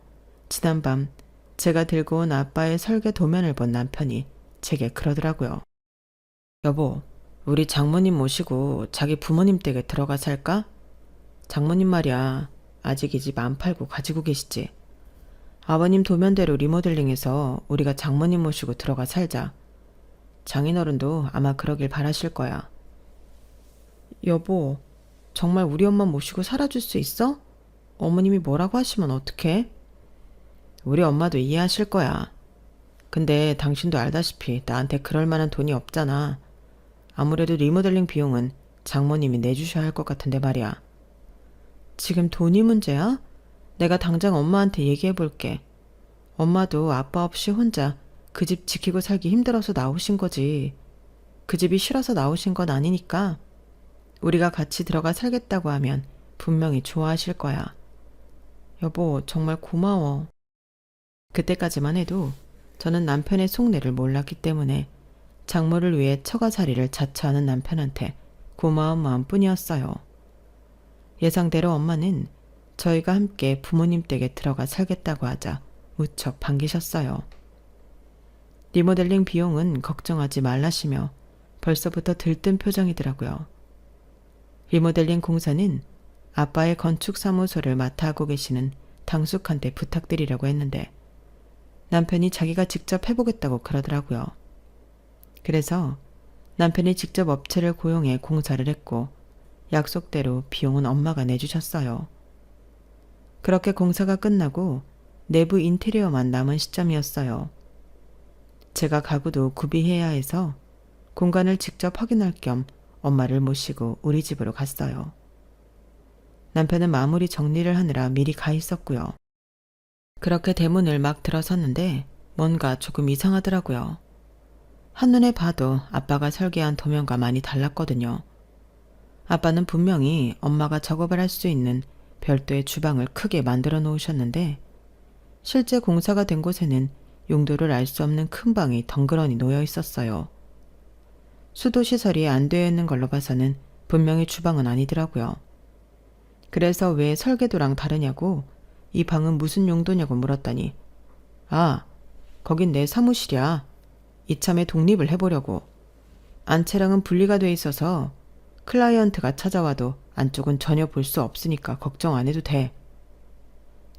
지난밤 제가 들고 온 아빠의 설계 도면을 본 남편이 제게 그러더라고요. 여보, 우리 장모님 모시고 자기 부모님 댁에 들어가 살까? 장모님 말이야, 아직 이 집 안 팔고 가지고 계시지. 아버님 도면대로 리모델링해서 우리가 장모님 모시고 들어가 살자. 장인어른도 아마 그러길 바라실 거야. 여보, 정말 우리 엄마 모시고 살아줄 수 있어? 어머님이 뭐라고 하시면 어떡해? 우리 엄마도 이해하실 거야. 근데 당신도 알다시피 나한테 그럴 만한 돈이 없잖아. 아무래도 리모델링 비용은 장모님이 내주셔야 할 것 같은데 말이야. 지금 돈이 문제야? 내가 당장 엄마한테 얘기해 볼게. 엄마도 아빠 없이 혼자 그 집 지키고 살기 힘들어서 나오신 거지. 그 집이 싫어서 나오신 건 아니니까. 우리가 같이 들어가 살겠다고 하면 분명히 좋아하실 거야. 여보, 정말 고마워. 그때까지만 해도 저는 남편의 속내를 몰랐기 때문에 장모를 위해 처가살이를 자처하는 남편한테 고마운 마음뿐이었어요. 예상대로 엄마는 저희가 함께 부모님 댁에 들어가 살겠다고 하자 무척 반기셨어요. 리모델링 비용은 걱정하지 말라시며 벌써부터 들뜬 표정이더라고요. 리모델링 공사는 아빠의 건축사무소를 맡아 하고 계시는 당숙한테 부탁드리려고 했는데 남편이 자기가 직접 해보겠다고 그러더라고요. 그래서 남편이 직접 업체를 고용해 공사를 했고 약속대로 비용은 엄마가 내주셨어요. 그렇게 공사가 끝나고 내부 인테리어만 남은 시점이었어요. 제가 가구도 구비해야 해서 공간을 직접 확인할 겸 엄마를 모시고 우리 집으로 갔어요. 남편은 마무리 정리를 하느라 미리 가 있었고요. 그렇게 대문을 막 들어섰는데 뭔가 조금 이상하더라고요. 한눈에 봐도 아빠가 설계한 도면과 많이 달랐거든요. 아빠는 분명히 엄마가 작업을 할 수 있는 별도의 주방을 크게 만들어 놓으셨는데 실제 공사가 된 곳에는 용도를 알 수 없는 큰 방이 덩그러니 놓여 있었어요. 수도시설이 안 되어 있는 걸로 봐서는 분명히 주방은 아니더라고요. 그래서 왜 설계도랑 다르냐고 이 방은 무슨 용도냐고 물었더니 아, 거긴 내 사무실이야. 이참에 독립을 해보려고. 안채랑은 분리가 돼 있어서 클라이언트가 찾아와도 안쪽은 전혀 볼 수 없으니까 걱정 안 해도 돼.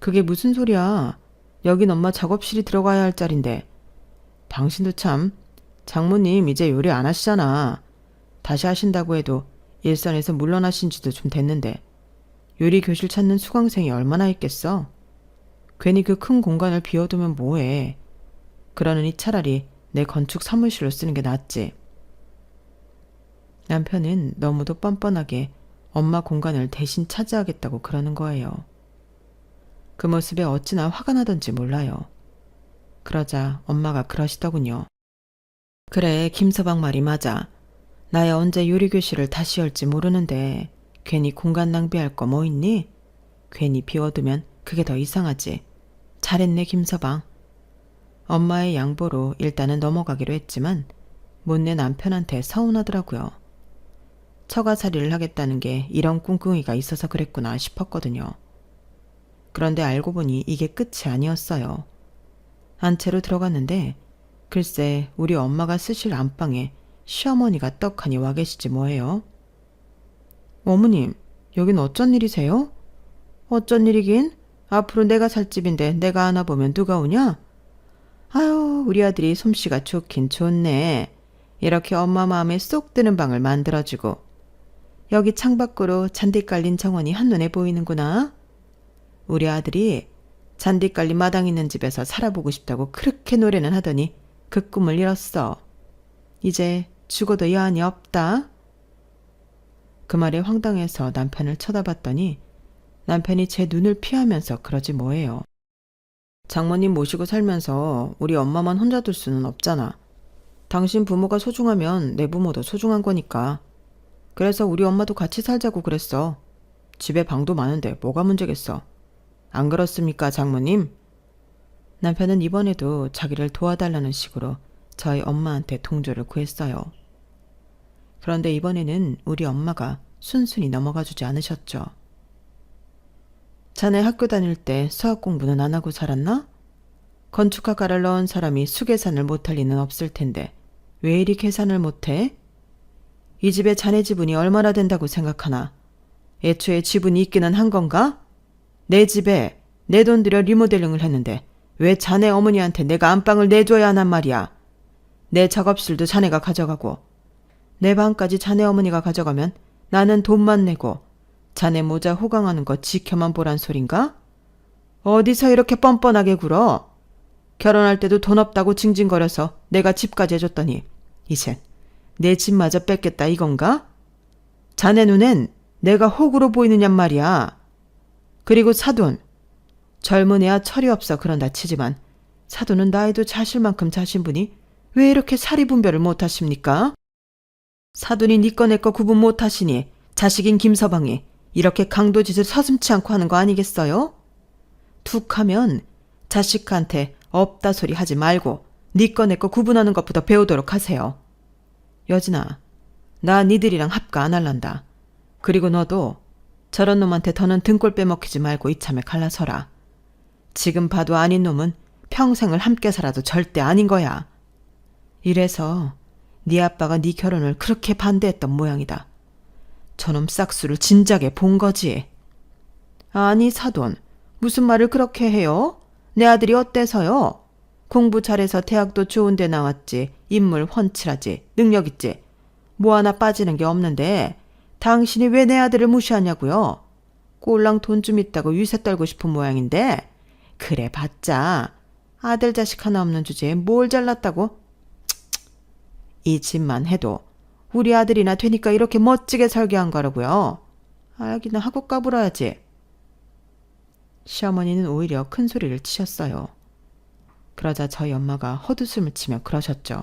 그게 무슨 소리야. 여긴 엄마 작업실이 들어가야 할 자리인데. 당신도 참. 장모님 이제 요리 안 하시잖아. 다시 하신다고 해도 일선에서 물러나신 지도 좀 됐는데 요리 교실 찾는 수강생이 얼마나 있겠어? 괜히 그 큰 공간을 비워두면 뭐해. 그러느니 차라리 내 건축 사무실로 쓰는 게 낫지. 남편은 너무도 뻔뻔하게 엄마 공간을 대신 차지하겠다고 그러는 거예요. 그 모습에 어찌나 화가 나던지 몰라요. 그러자 엄마가 그러시더군요. 그래, 김서방 말이 맞아. 나야 언제 요리교실을 다시 열지 모르는데 괜히 공간 낭비할 거 뭐 있니? 괜히 비워두면 그게 더 이상하지. 잘했네, 김서방. 엄마의 양보로 일단은 넘어가기로 했지만 못내 남편한테 서운하더라고요. 처가살이를 하겠다는 게 이런 꿍꿍이가 있어서 그랬구나 싶었거든요. 그런데 알고 보니 이게 끝이 아니었어요. 안채로 들어갔는데 글쎄 우리 엄마가 쓰실 안방에 시어머니가 떡하니 와 계시지 뭐예요. 어머님, 여긴 어쩐 일이세요? 어쩐 일이긴? 앞으로 내가 살 집인데 내가 안 와보면 누가 오냐? 아유, 우리 아들이 솜씨가 좋긴 좋네. 이렇게 엄마 마음에 쏙 드는 방을 만들어주고. 여기 창밖으로 잔디 깔린 정원이 한눈에 보이는구나. 우리 아들이 잔디 깔린 마당 있는 집에서 살아보고 싶다고 그렇게 노래는 하더니 그 꿈을 이뤘어. 이제 죽어도 여한이 없다. 그 말에 황당해서 남편을 쳐다봤더니 남편이 제 눈을 피하면서 그러지 뭐예요. 장모님 모시고 살면서 우리 엄마만 혼자 둘 수는 없잖아. 당신 부모가 소중하면 내 부모도 소중한 거니까. 그래서 우리 엄마도 같이 살자고 그랬어. 집에 방도 많은데 뭐가 문제겠어. 안 그렇습니까, 장모님? 남편은 이번에도 자기를 도와달라는 식으로 저희 엄마한테 동조를 구했어요. 그런데 이번에는 우리 엄마가 순순히 넘어가 주지 않으셨죠. 자네 학교 다닐 때 수학 공부는 안 하고 살았나? 건축학과를 넣은 사람이 수계산을 못할 리는 없을 텐데 왜 이리 계산을 못해? 이 집에 자네 지분이 얼마나 된다고 생각하나? 애초에 지분이 있기는 한 건가? 내 집에 내 돈 들여 리모델링을 했는데 왜 자네 어머니한테 내가 안방을 내줘야 하단 말이야? 내 작업실도 자네가 가져가고 내 방까지 자네 어머니가 가져가면 나는 돈만 내고 자네 모자 호강하는 거 지켜만 보란 소린가? 어디서 이렇게 뻔뻔하게 굴어? 결혼할 때도 돈 없다고 징징거려서 내가 집까지 해줬더니 이젠 내 집마저 뺏겠다 이건가? 자네 눈엔 내가 호구로 보이느냔 말이야. 그리고 사돈. 젊은 애야 철이 없어 그런다 치지만 사돈은 나이도 자실만큼 자신분이 왜 이렇게 사리분별을 못하십니까? 사돈이 니꺼 내꺼 구분 못하시니 자식인 김서방이 이렇게 강도짓을 서슴치 않고 하는 거 아니겠어요? 툭 하면 자식한테 없다 소리 하지 말고 니꺼 내꺼 구분하는 것부터 배우도록 하세요. 여진아, 나 니들이랑 합가 안 할란다. 그리고 너도 저런 놈한테 더는 등골 빼먹히지 말고 이참에 갈라서라. 지금 봐도 아닌 놈은 평생을 함께 살아도 절대 아닌 거야. 이래서 네 아빠가 네 결혼을 그렇게 반대했던 모양이다. 저놈 싹수를 진작에 본 거지. 아니 사돈, 무슨 말을 그렇게 해요? 내 아들이 어때서요? 공부 잘해서 대학도 좋은 데 나왔지. 인물 훤칠하지. 능력 있지. 뭐 하나 빠지는 게 없는데 당신이 왜 내 아들을 무시하냐고요? 꼴랑 돈 좀 있다고 위세 떨고 싶은 모양인데 그래 봤자 아들 자식 하나 없는 주제에 뭘 잘났다고? 이 집만 해도 우리 아들이나 되니까 이렇게 멋지게 설계한 거라고요. 알기는 하고 까불어야지. 시어머니는 오히려 큰 소리를 치셨어요. 그러자 저희 엄마가 헛웃음을 치며 그러셨죠.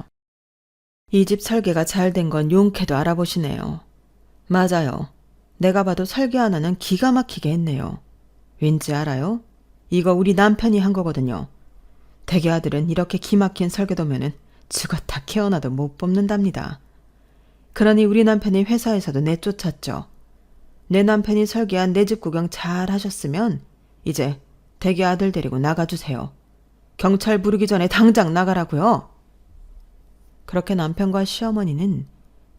이 집 설계가 잘 된 건 용케도 알아보시네요. 맞아요. 내가 봐도 설계 하나는 기가 막히게 했네요. 왠지 알아요? 이거 우리 남편이 한 거거든요. 대개 아들은 이렇게 기막힌 설계도면은 죽었다 깨어나도 못 뽑는답니다. 그러니 우리 남편이 회사에서도 내쫓았죠. 내 남편이 설계한 내 집 구경 잘 하셨으면 이제 대개 아들 데리고 나가주세요. 경찰 부르기 전에 당장 나가라고요. 그렇게 남편과 시어머니는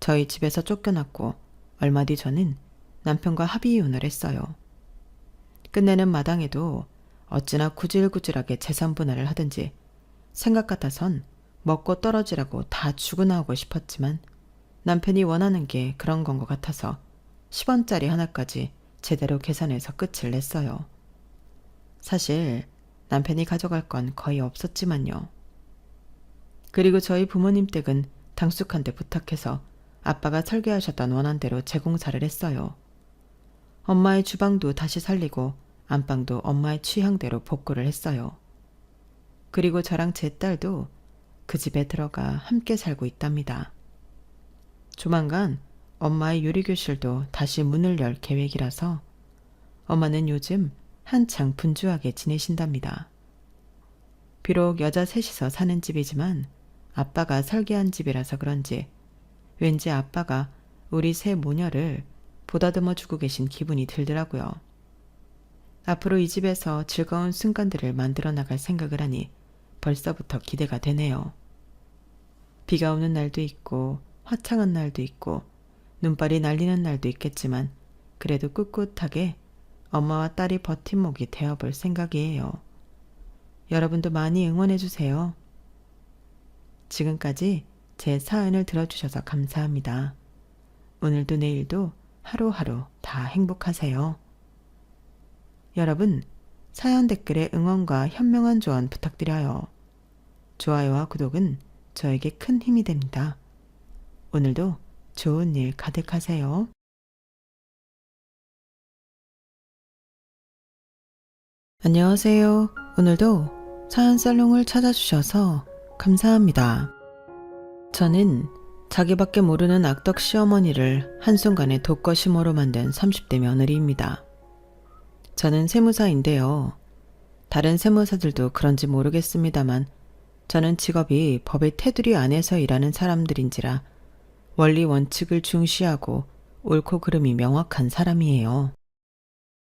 저희 집에서 쫓겨났고 얼마 뒤 저는 남편과 합의 이혼을 했어요. 끝내는 마당에도 어찌나 구질구질하게 재산 분할을 하든지 생각 같아선 먹고 떨어지라고 다 주고 나오고 싶었지만 남편이 원하는 게 그런 건 것 같아서 10원짜리 하나까지 제대로 계산해서 끝을 냈어요. 사실 남편이 가져갈 건 거의 없었지만요. 그리고 저희 부모님 댁은 당숙한테 부탁해서 아빠가 설계하셨던 원안대로 재공사를 했어요. 엄마의 주방도 다시 살리고 안방도 엄마의 취향대로 복구를 했어요. 그리고 저랑 제 딸도 그 집에 들어가 함께 살고 있답니다. 조만간 엄마의 요리교실도 다시 문을 열 계획이라서 엄마는 요즘 한창 분주하게 지내신답니다. 비록 여자 셋이서 사는 집이지만 아빠가 설계한 집이라서 그런지 왠지 아빠가 우리 세 모녀를 보다듬어 주고 계신 기분이 들더라고요. 앞으로 이 집에서 즐거운 순간들을 만들어 나갈 생각을 하니 벌써부터 기대가 되네요. 비가 오는 날도 있고 화창한 날도 있고 눈발이 날리는 날도 있겠지만 그래도 꿋꿋하게 엄마와 딸이 버팀목이 되어볼 생각이에요. 여러분도 많이 응원해주세요. 지금까지 제 사연을 들어주셔서 감사합니다. 오늘도 내일도 하루하루 다 행복하세요. 여러분, 사연 댓글에 응원과 현명한 조언 부탁드려요. 좋아요와 구독은 저에게 큰 힘이 됩니다. 오늘도 좋은 일 가득하세요. 안녕하세요. 오늘도 사연 살롱을 찾아주셔서 감사합니다. 저는 자기밖에 모르는 악덕 시어머니를 한순간에 독거심어로 만든 30대 며느리입니다. 저는 세무사인데요. 다른 세무사들도 그런지 모르겠습니다만 저는 직업이 법의 테두리 안에서 일하는 사람들인지라 원리 원칙을 중시하고 옳고 그름이 명확한 사람이에요.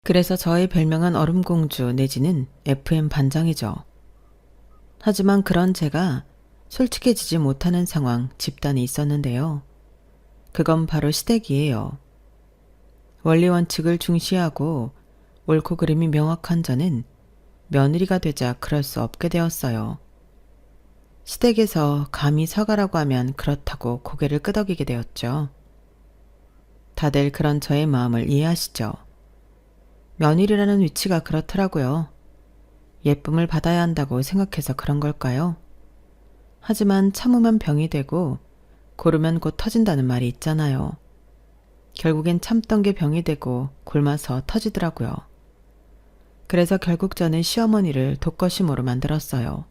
그래서 저의 별명은 얼음공주 내지는 FM 반장이죠. 하지만 그런 제가 솔직해지지 못하는 상황 집단이 있었는데요. 그건 바로 시댁이에요. 원리 원칙을 중시하고 옳고 그름이 명확한 저는 며느리가 되자 그럴 수 없게 되었어요. 시댁에서 감히 서가라고 하면 그렇다고 고개를 끄덕이게 되었죠. 다들 그런 저의 마음을 이해하시죠? 며느리라는 위치가 그렇더라고요. 예쁨을 받아야 한다고 생각해서 그런 걸까요? 하지만 참으면 병이 되고 고르면 곧 터진다는 말이 있잖아요. 결국엔 참던 게 병이 되고 굶어서 터지더라고요. 그래서 결국 저는 시어머니를 독거심으로 만들었어요.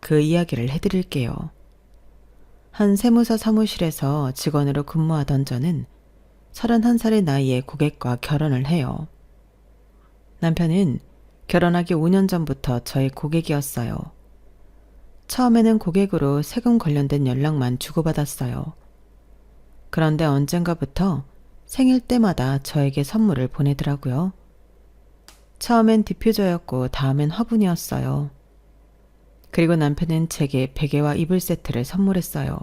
그 이야기를 해드릴게요. 한 세무사 사무실에서 직원으로 근무하던 저는 31살의 나이에 고객과 결혼을 해요. 남편은 결혼하기 5년 전부터 저의 고객이었어요. 처음에는 고객으로 세금 관련된 연락만 주고받았어요. 그런데 언젠가부터 생일 때마다 저에게 선물을 보내더라고요. 처음엔 디퓨저였고 다음엔 화분이었어요. 그리고 남편은 제게 베개와 이불 세트를 선물했어요.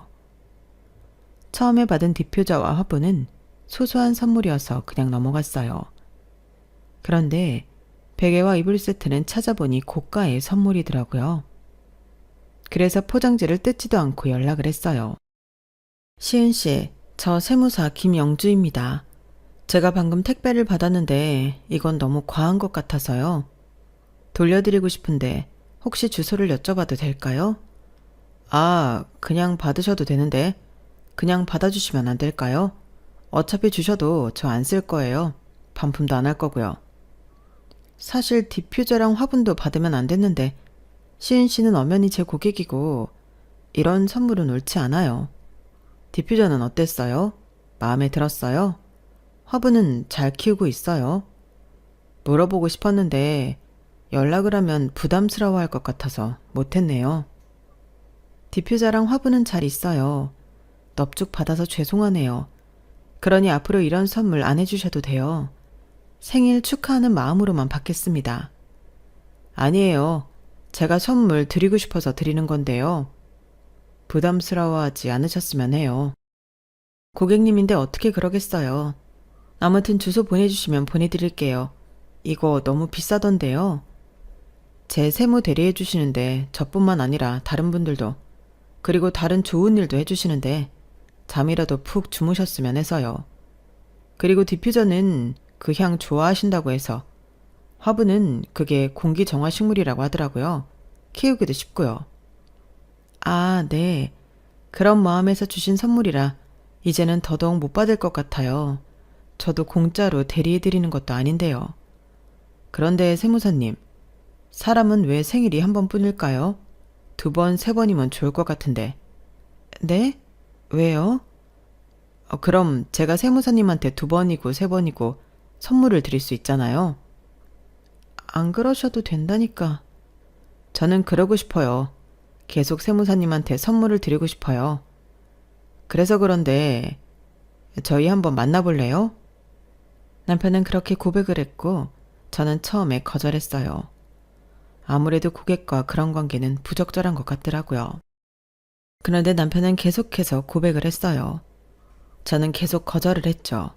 처음에 받은 디퓨저와 화분은 소소한 선물이어서 그냥 넘어갔어요. 그런데 베개와 이불 세트는 찾아보니 고가의 선물이더라고요. 그래서 포장지를 뜯지도 않고 연락을 했어요. 시은 씨, 저 세무사 김영주입니다. 제가 방금 택배를 받았는데 이건 너무 과한 것 같아서요. 돌려드리고 싶은데 혹시 주소를 여쭤봐도 될까요? 아, 그냥 받으셔도 되는데 그냥 받아주시면 안 될까요? 어차피 주셔도 저 안 쓸 거예요. 반품도 안 할 거고요. 사실 디퓨저랑 화분도 받으면 안 됐는데 시은 씨는 엄연히 제 고객이고 이런 선물은 옳지 않아요. 디퓨저는 어땠어요? 마음에 들었어요? 화분은 잘 키우고 있어요? 물어보고 싶었는데 연락을 하면 부담스러워할 것 같아서 못했네요. 디퓨저랑 화분은 잘 있어요. 넙죽 받아서 죄송하네요. 그러니 앞으로 이런 선물 안 해주셔도 돼요. 생일 축하하는 마음으로만 받겠습니다. 아니에요. 제가 선물 드리고 싶어서 드리는 건데요. 부담스러워하지 않으셨으면 해요. 고객님인데 어떻게 그러겠어요. 아무튼 주소 보내주시면 보내드릴게요. 이거 너무 비싸던데요. 제 세무 대리해 주시는데 저뿐만 아니라 다른 분들도 그리고 다른 좋은 일도 해주시는데 잠이라도 푹 주무셨으면 해서요. 그리고 디퓨저는 그 향 좋아하신다고 해서 화분은 그게 공기 정화 식물이라고 하더라고요. 키우기도 쉽고요. 아, 네. 그런 마음에서 주신 선물이라 이제는 더더욱 못 받을 것 같아요. 저도 공짜로 대리해드리는 것도 아닌데요. 그런데 세무사님, 사람은 왜 생일이 한 번뿐일까요? 2번, 3번이면 좋을 것 같은데. 네? 왜요? 그럼 제가 세무사님한테 2번이고 3번이고 선물을 드릴 수 있잖아요. 안 그러셔도 된다니까. 저는 그러고 싶어요. 계속 세무사님한테 선물을 드리고 싶어요. 그래서 그런데 저희 한번 만나볼래요? 남편은 그렇게 고백을 했고 저는 처음에 거절했어요. 아무래도 고객과 그런 관계는 부적절한 것 같더라고요. 그런데 남편은 계속해서 고백을 했어요. 저는 계속 거절을 했죠.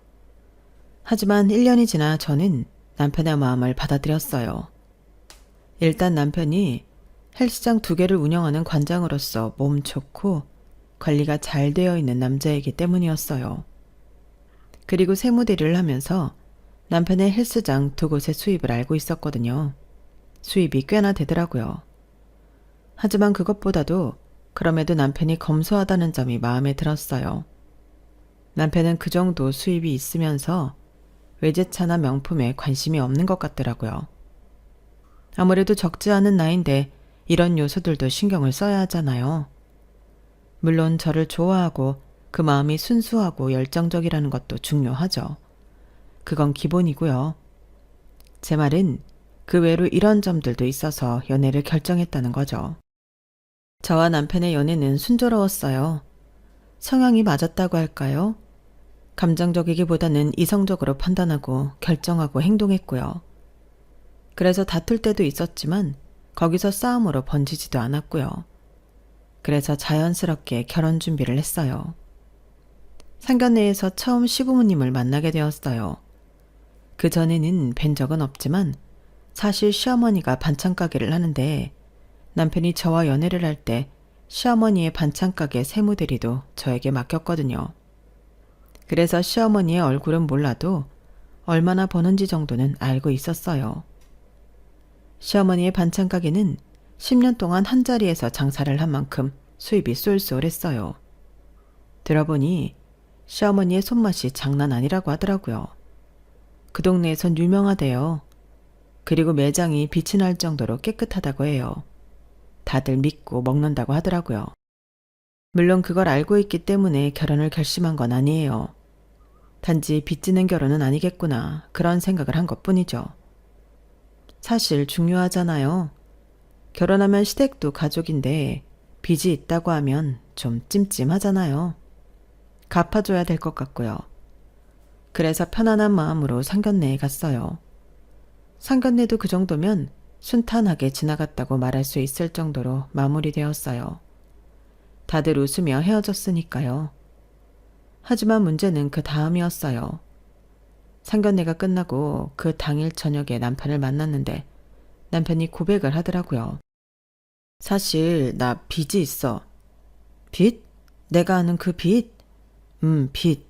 하지만 1년이 지나 저는 남편의 마음을 받아들였어요. 일단 남편이 헬스장 2개를 운영하는 관장으로서 몸 좋고 관리가 잘 되어 있는 남자이기 때문이었어요. 그리고 세무대리를 하면서 남편의 헬스장 2곳의 수입을 알고 있었거든요. 수입이 꽤나 되더라고요. 하지만 그것보다도 그럼에도 남편이 검소하다는 점이 마음에 들었어요. 남편은 그 정도 수입이 있으면서 외제차나 명품에 관심이 없는 것 같더라고요. 아무래도 적지 않은 나이인데 이런 요소들도 신경을 써야 하잖아요. 물론 저를 좋아하고 그 마음이 순수하고 열정적이라는 것도 중요하죠. 그건 기본이고요. 제 말은 그 외로 이런 점들도 있어서 연애를 결정했다는 거죠. 저와 남편의 연애는 순조로웠어요. 성향이 맞았다고 할까요? 감정적이기보다는 이성적으로 판단하고 결정하고 행동했고요. 그래서 다툴 때도 있었지만 거기서 싸움으로 번지지도 않았고요. 그래서 자연스럽게 결혼 준비를 했어요. 상견례에서 처음 시부모님을 만나게 되었어요. 그 전에는 뵌 적은 없지만 사실 시어머니가 반찬 가게를 하는데 남편이 저와 연애를 할 때 시어머니의 반찬 가게 세무대리도 저에게 맡겼거든요. 그래서 시어머니의 얼굴은 몰라도 얼마나 버는지 정도는 알고 있었어요. 시어머니의 반찬 가게는 10년 동안 한 자리에서 장사를 한 만큼 수입이 쏠쏠했어요. 들어보니 시어머니의 손맛이 장난 아니라고 하더라고요. 그 동네에선 유명하대요. 그리고 매장이 빛이 날 정도로 깨끗하다고 해요. 다들 믿고 먹는다고 하더라고요. 물론 그걸 알고 있기 때문에 결혼을 결심한 건 아니에요. 단지 빚지는 결혼은 아니겠구나 그런 생각을 한 것뿐이죠. 사실 중요하잖아요. 결혼하면 시댁도 가족인데 빚이 있다고 하면 좀 찜찜하잖아요. 갚아줘야 될 것 같고요. 그래서 편안한 마음으로 상견례에 갔어요. 상견례도 그 정도면 순탄하게 지나갔다고 말할 수 있을 정도로 마무리되었어요. 다들 웃으며 헤어졌으니까요. 하지만 문제는 그 다음이었어요. 상견례가 끝나고 그 당일 저녁에 남편을 만났는데 남편이 고백을 하더라고요. 사실 나 빚이 있어. 빚? 내가 아는 그 빚? 빚.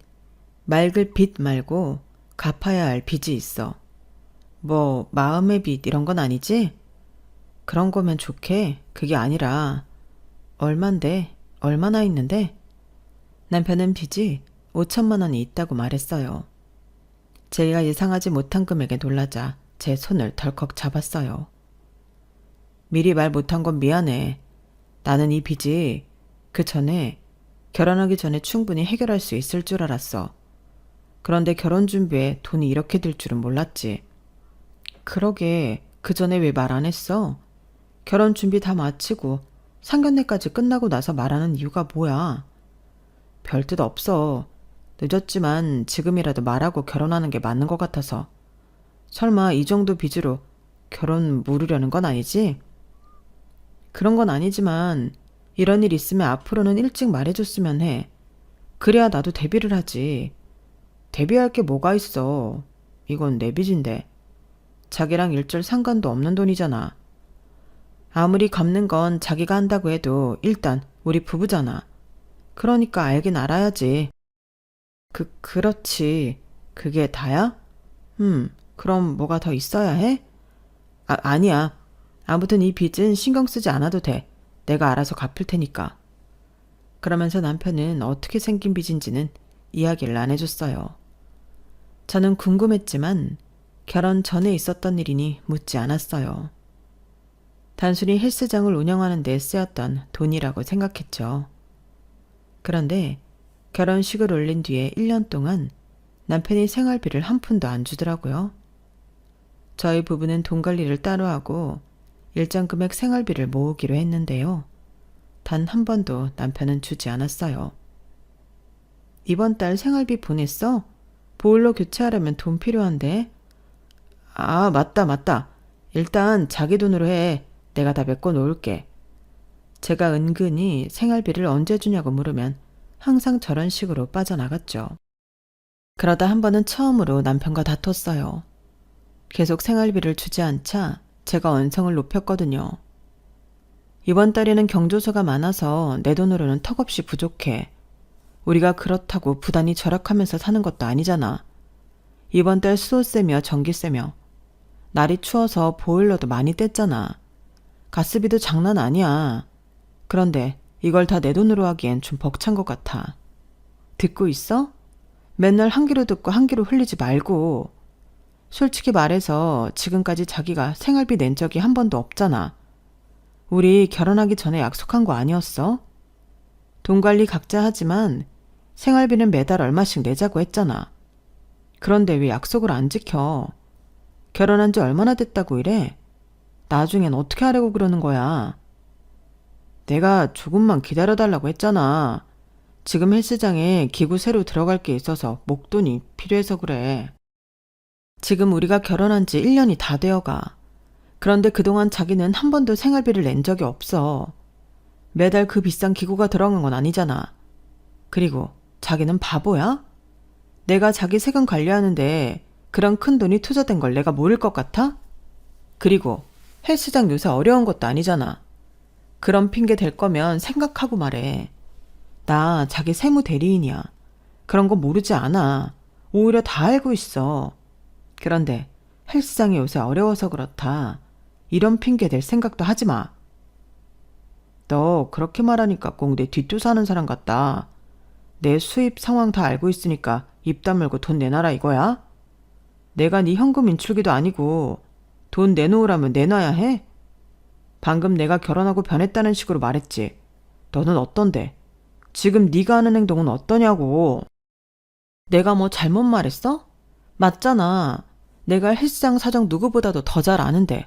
맑을 빚 말고 갚아야 할 빚이 있어. 뭐 마음의 빚 이런 건 아니지? 그런 거면 좋게. 그게 아니라 얼만데? 얼마나 있는데? 남편은 빚이 5천만 원이 있다고 말했어요. 제가 예상하지 못한 금액에 놀라자 제 손을 덜컥 잡았어요. 미리 말 못한 건 미안해. 나는 이 빚이 그 전에 결혼하기 전에 충분히 해결할 수 있을 줄 알았어. 그런데 결혼 준비에 돈이 이렇게 들 줄은 몰랐지. 그러게 그 전에 왜 말 안 했어? 결혼 준비 다 마치고 상견례까지 끝나고 나서 말하는 이유가 뭐야? 별 뜻 없어. 늦었지만 지금이라도 말하고 결혼하는 게 맞는 것 같아서. 설마 이 정도 빚으로 결혼 무르려는 건 아니지? 그런 건 아니지만 이런 일 있으면 앞으로는 일찍 말해줬으면 해. 그래야 나도 대비를 하지. 대비할 게 뭐가 있어. 이건 내 빚인데. 자기랑 일절 상관도 없는 돈이잖아. 아무리 갚는 건 자기가 한다고 해도 일단 우리 부부잖아. 그러니까 알긴 알아야지. 그렇지. 그게 다야? 그럼 뭐가 더 있어야 해? 아니야. 아무튼 이 빚은 신경 쓰지 않아도 돼. 내가 알아서 갚을 테니까. 그러면서 남편은 어떻게 생긴 빚인지는 이야기를 안 해줬어요. 저는 궁금했지만 결혼 전에 있었던 일이니 묻지 않았어요. 단순히 헬스장을 운영하는 데 쓰였던 돈이라고 생각했죠. 그런데 결혼식을 올린 뒤에 1년 동안 남편이 생활비를 한 푼도 안 주더라고요. 저희 부부는 돈 관리를 따로 하고 일정 금액 생활비를 모으기로 했는데요. 단 한 번도 남편은 주지 않았어요. 이번 달 생활비 보냈어? 보일러 교체하려면 돈 필요한데. 아, 맞다. 일단 자기 돈으로 해. 내가 다 메꿔 놓을게. 제가 은근히 생활비를 언제 주냐고 물으면 항상 저런 식으로 빠져나갔죠. 그러다 한 번은 처음으로 남편과 다퉜어요. 계속 생활비를 주지 않자 제가 언성을 높였거든요. 이번 달에는 경조사가 많아서 내 돈으로는 턱없이 부족해. 우리가 그렇다고 부단히 절약하면서 사는 것도 아니잖아. 이번 달 수도세며 전기세며 날이 추워서 보일러도 많이 뗐잖아. 가스비도 장난 아니야. 그런데 이걸 다 내 돈으로 하기엔 좀 벅찬 것 같아. 듣고 있어? 맨날 한 귀로 듣고 한 귀로 흘리지 말고. 솔직히 말해서 지금까지 자기가 생활비 낸 적이 한 번도 없잖아. 우리 결혼하기 전에 약속한 거 아니었어? 돈 관리 각자 하지만 생활비는 매달 얼마씩 내자고 했잖아. 그런데 왜 약속을 안 지켜? 결혼한 지 얼마나 됐다고 이래? 나중엔 어떻게 하려고 그러는 거야? 내가 조금만 기다려달라고 했잖아. 지금 헬스장에 기구 새로 들어갈 게 있어서 목돈이 필요해서 그래. 지금 우리가 결혼한 지 1년이 다 되어가. 그런데 그동안 자기는 한 번도 생활비를 낸 적이 없어. 매달 그 비싼 기구가 들어간 건 아니잖아. 그리고 자기는 바보야? 내가 자기 세금 관리하는데 그런 큰 돈이 투자된 걸 내가 모를 것 같아? 그리고 헬스장 요새 어려운 것도 아니잖아. 그런 핑계 댈 거면 생각하고 말해. 나 자기 세무 대리인이야. 그런 거 모르지 않아. 오히려 다 알고 있어. 그런데 헬스장이 요새 어려워서 그렇다. 이런 핑계 댈 생각도 하지 마. 너 그렇게 말하니까 꼭 내 뒷조사하는 사람 같다. 내 수입 상황 다 알고 있으니까 입 다물고 돈 내놔라 이거야? 내가 네 현금 인출기도 아니고 돈 내놓으라면 내놔야 해? 방금 내가 결혼하고 변했다는 식으로 말했지. 너는 어떤데? 지금 네가 하는 행동은 어떠냐고. 내가 뭐 잘못 말했어? 맞잖아. 내가 헬스장 사정 누구보다도 더 잘 아는데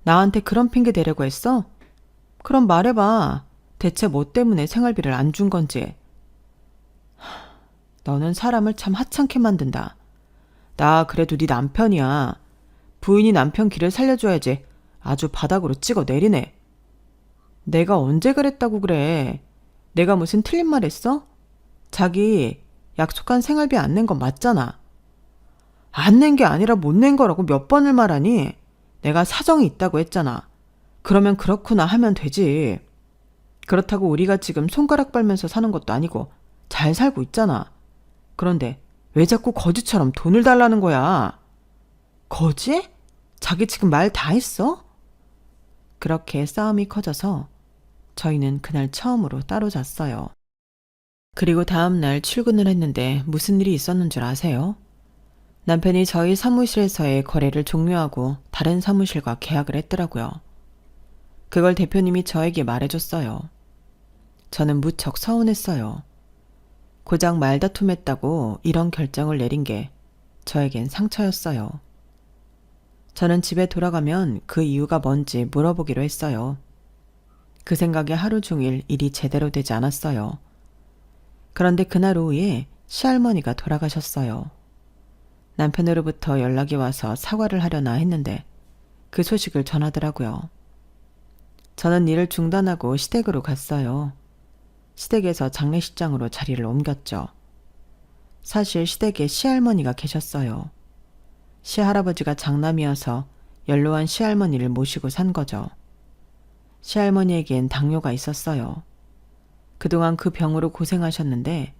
나한테 그런 핑계 대려고 했어? 그럼 말해봐. 대체 뭐 때문에 생활비를 안 준 건지. 너는 사람을 참 하찮게 만든다. 나 그래도 네 남편이야. 부인이 남편 길을 살려줘야지. 아주 바닥으로 찍어 내리네. 내가 언제 그랬다고 그래. 내가 무슨 틀린 말 했어? 자기 약속한 생활비 안 낸 건 맞잖아. 안 낸 게 아니라 못 낸 거라고 몇 번을 말하니? 내가 사정이 있다고 했잖아. 그러면 그렇구나 하면 되지. 그렇다고 우리가 지금 손가락 빨면서 사는 것도 아니고 잘 살고 있잖아. 그런데 왜 자꾸 거지처럼 돈을 달라는 거야? 거지? 자기 지금 말 다 했어? 그렇게 싸움이 커져서 저희는 그날 처음으로 따로 잤어요. 그리고 다음날 출근을 했는데 무슨 일이 있었는 줄 아세요? 남편이 저희 사무실에서의 거래를 종료하고 다른 사무실과 계약을 했더라고요. 그걸 대표님이 저에게 말해줬어요. 저는 무척 서운했어요. 고작 말다툼했다고 이런 결정을 내린 게 저에겐 상처였어요. 저는 집에 돌아가면 그 이유가 뭔지 물어보기로 했어요. 그 생각에 하루 종일 일이 제대로 되지 않았어요. 그런데 그날 오후에 시할머니가 돌아가셨어요. 남편으로부터 연락이 와서 사과를 하려나 했는데 그 소식을 전하더라고요. 저는 일을 중단하고 시댁으로 갔어요. 시댁에서 장례식장으로 자리를 옮겼죠. 사실 시댁에 시할머니가 계셨어요. 시할아버지가 장남이어서 연로한 시할머니를 모시고 산 거죠. 시할머니에겐 당뇨가 있었어요. 그동안 그 병으로 고생하셨는데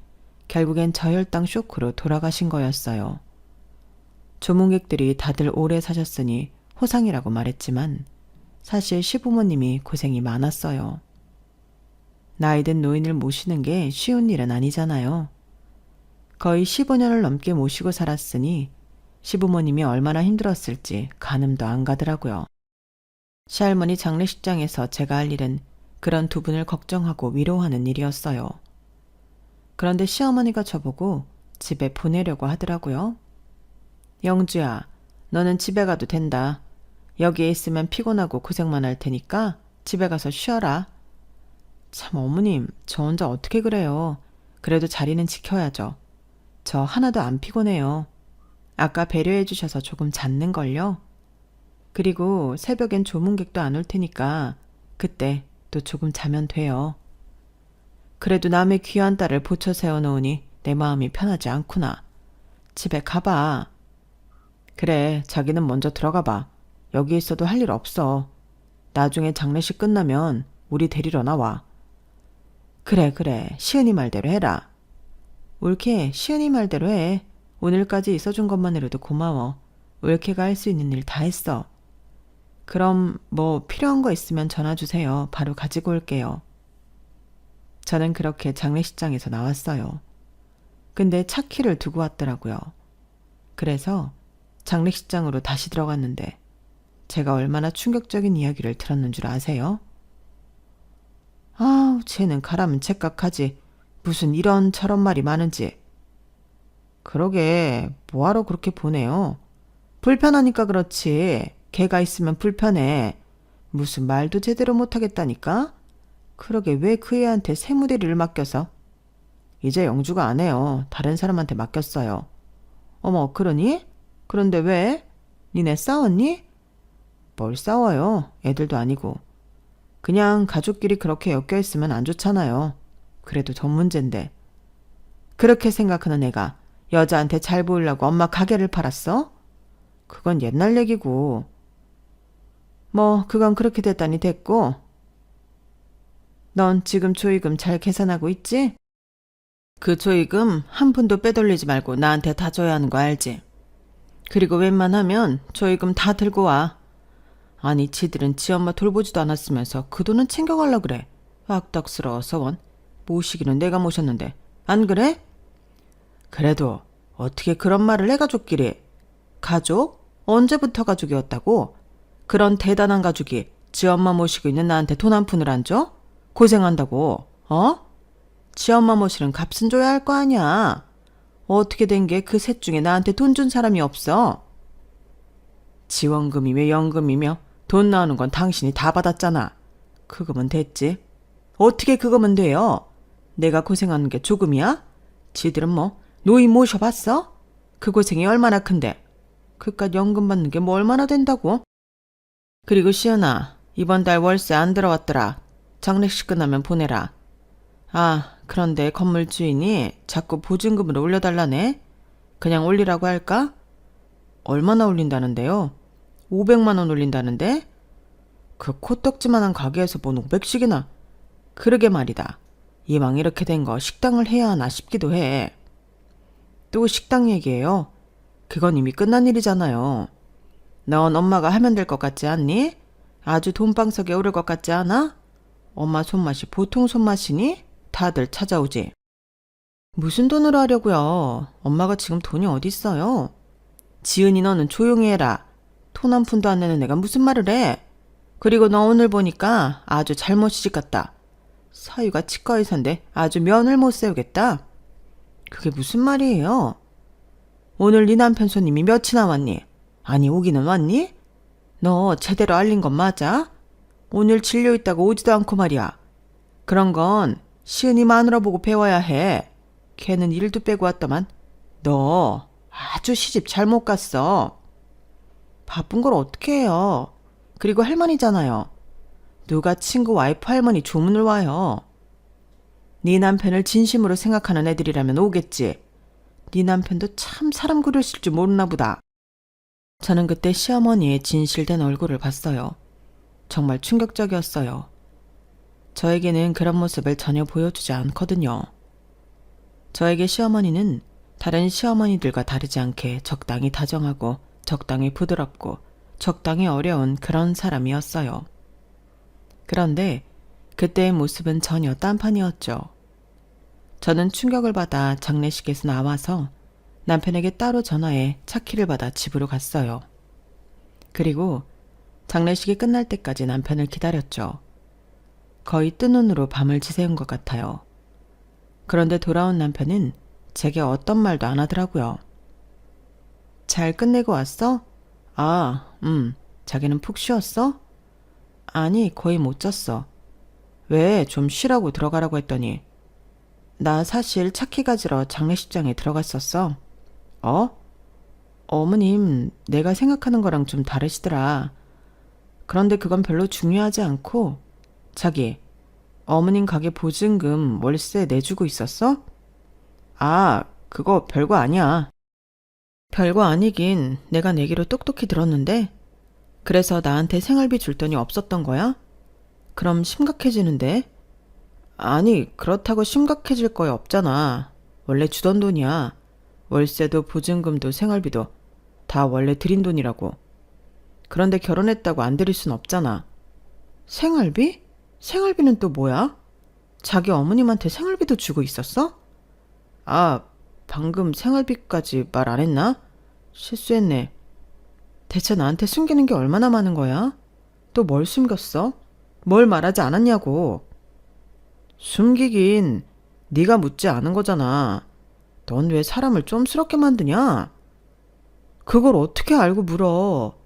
결국엔 저혈당 쇼크로 돌아가신 거였어요. 조문객들이 다들 오래 사셨으니 호상이라고 말했지만 사실 시부모님이 고생이 많았어요. 나이든 노인을 모시는 게 쉬운 일은 아니잖아요. 거의 15년을 넘게 모시고 살았으니 시부모님이 얼마나 힘들었을지 가늠도 안 가더라고요. 시할머니 장례식장에서 제가 할 일은 그런 두 분을 걱정하고 위로하는 일이었어요. 그런데 시어머니가 저보고 집에 보내려고 하더라고요. 영주야, 너는 집에 가도 된다. 여기에 있으면 피곤하고 고생만 할 테니까 집에 가서 쉬어라. 참 어머님, 저 혼자 어떻게 그래요. 그래도 자리는 지켜야죠. 저 하나도 안 피곤해요. 아까 배려해 주셔서 조금 잤는걸요. 그리고 새벽엔 조문객도 안 올 테니까 그때 또 조금 자면 돼요. 그래도 남의 귀한 딸을 보쳐 세워놓으니 내 마음이 편하지 않구나. 집에 가봐. 그래, 자기는 먼저 들어가봐. 여기 있어도 할 일 없어. 나중에 장례식 끝나면 우리 데리러 나와. 그래, 시은이 말대로 해라. 옳게 시은이 말대로 해. 오늘까지 있어준 것만으로도 고마워. 옳게가 할 수 있는 일 다 했어. 그럼 뭐 필요한 거 있으면 전화 주세요. 바로 가지고 올게요. 저는 그렇게 장례식장에서 나왔어요. 근데 차 키를 두고 왔더라고요. 그래서 장례식장으로 다시 들어갔는데 제가 얼마나 충격적인 이야기를 들었는 줄 아세요? 아우, 쟤는 가라면 째깍하지. 무슨 이런 저런 말이 많은지. 그러게, 뭐하러 그렇게 보내요? 불편하니까 그렇지. 걔가 있으면 불편해. 무슨 말도 제대로 못하겠다니까? 그러게 왜 그 애한테 세무대리를 맡겨서? 이제 영주가 안 해요. 다른 사람한테 맡겼어요. 어머, 그러니? 그런데 왜? 니네 싸웠니? 뭘 싸워요. 애들도 아니고. 그냥 가족끼리 그렇게 엮여있으면 안 좋잖아요. 그래도 전 문제인데. 그렇게 생각하는 애가 여자한테 잘 보이려고 엄마 가게를 팔았어? 그건 옛날 얘기고. 뭐 그건 그렇게 됐다니 됐고. 넌 지금 조의금 잘 계산하고 있지? 그 조의금 한 푼도 빼돌리지 말고 나한테 다 줘야 하는 거 알지? 그리고 웬만하면 조의금 다 들고 와. 아니 지들은 지 엄마 돌보지도 않았으면서 그 돈은 챙겨가려고 그래. 악덕스러워서 원. 모시기는 내가 모셨는데 안 그래? 그래도 어떻게 그런 말을 해가족끼리. 가족? 언제부터 가족이었다고? 그런 대단한 가족이 지 엄마 모시고 있는 나한테 돈 한 푼을 안 줘? 고생한다고. 어? 지 엄마 모시는 값은 줘야 할 거 아니야. 어떻게 된 게 그 셋 중에 나한테 돈 준 사람이 없어? 지원금이며 연금이며 돈 나오는 건 당신이 다 받았잖아. 그거면 됐지. 어떻게 그거면 돼요? 내가 고생하는 게 조금이야? 지들은 뭐 노인 모셔봤어? 그 고생이 얼마나 큰데. 그깟 연금 받는 게 뭐 얼마나 된다고? 그리고 시은아, 이번 달 월세 안 들어왔더라. 장례식 끝나면 보내라. 아, 그런데 건물 주인이 자꾸 보증금을 올려달라네. 그냥 올리라고 할까? 얼마나 올린다는데요? 500만 원 올린다는데? 그 코떡지만한 가게에서 뭔 500씩이나. 그러게 말이다. 이왕 이렇게 된 거 식당을 해야 하나 싶기도 해. 또 식당 얘기예요. 그건 이미 끝난 일이잖아요. 넌 엄마가 하면 될 것 같지 않니? 아주 돈방석에 오를 것 같지 않아? 엄마 손맛이 보통 손맛이니? 다들 찾아오지. 무슨 돈으로 하려고요? 엄마가 지금 돈이 어딨어요? 지은이 너는 조용히 해라. 돈 한 푼도 안 내는 애가 무슨 말을 해? 그리고 너 오늘 보니까 아주 잘못 시집갔다. 사유가 치과의사인데 아주 면을 못 세우겠다. 그게 무슨 말이에요? 오늘 네 남편 손님이 몇이나 왔니? 아니 오기는 왔니? 너 제대로 알린 건 맞아? 오늘 진료 있다고 오지도 않고 말이야. 그런 건 시은이 마누라 보고 배워야 해. 걔는 일도 빼고 왔더만. 너 아주 시집 잘못 갔어. 바쁜 걸 어떻게 해요? 그리고 할머니잖아요. 누가 친구 와이프 할머니 조문을 와요. 네 남편을 진심으로 생각하는 애들이라면 오겠지. 네 남편도 참 사람 그렸을 줄 모르나 보다. 저는 그때 시어머니의 진실된 얼굴을 봤어요. 정말 충격적이었어요. 저에게는 그런 모습을 전혀 보여주지 않거든요. 저에게 시어머니는 다른 시어머니들과 다르지 않게 적당히 다정하고 적당히 부드럽고 적당히 어려운 그런 사람이었어요. 그런데 그때의 모습은 전혀 딴판이었죠. 저는 충격을 받아 장례식에서 나와서 남편에게 따로 전화해 차키를 받아 집으로 갔어요. 그리고 장례식이 끝날 때까지 남편을 기다렸죠. 거의 뜬 눈으로 밤을 지새운 것 같아요. 그런데 돌아온 남편은 제게 어떤 말도 안 하더라고요. 잘 끝내고 왔어? 아, 자기는 푹 쉬었어? 아니, 거의 못 잤어. 왜? 좀 쉬라고 들어가라고 했더니. 나 사실 차키 가지러 장례식장에 들어갔었어. 어? 어머님, 내가 생각하는 거랑 좀 다르시더라. 그런데 그건 별로 중요하지 않고, 자기, 어머님 가게 보증금 월세 내주고 있었어? 아, 그거 별거 아니야. 별거 아니긴 내가 내기로 똑똑히 들었는데, 그래서 나한테 생활비 줄 돈이 없었던 거야? 그럼 심각해지는데? 아니, 그렇다고 심각해질 거야 없잖아. 원래 주던 돈이야. 월세도 보증금도 생활비도 다 원래 드린 돈이라고. 그런데 결혼했다고 안 드릴 순 없잖아. 생활비? 생활비는 또 뭐야? 자기 어머님한테 생활비도 주고 있었어? 아, 방금 생활비까지 말 안 했나? 실수했네. 대체 나한테 숨기는 게 얼마나 많은 거야? 또 뭘 숨겼어? 뭘 말하지 않았냐고. 숨기긴 네가 묻지 않은 거잖아. 넌 왜 사람을 쫌스럽게 만드냐? 그걸 어떻게 알고 물어.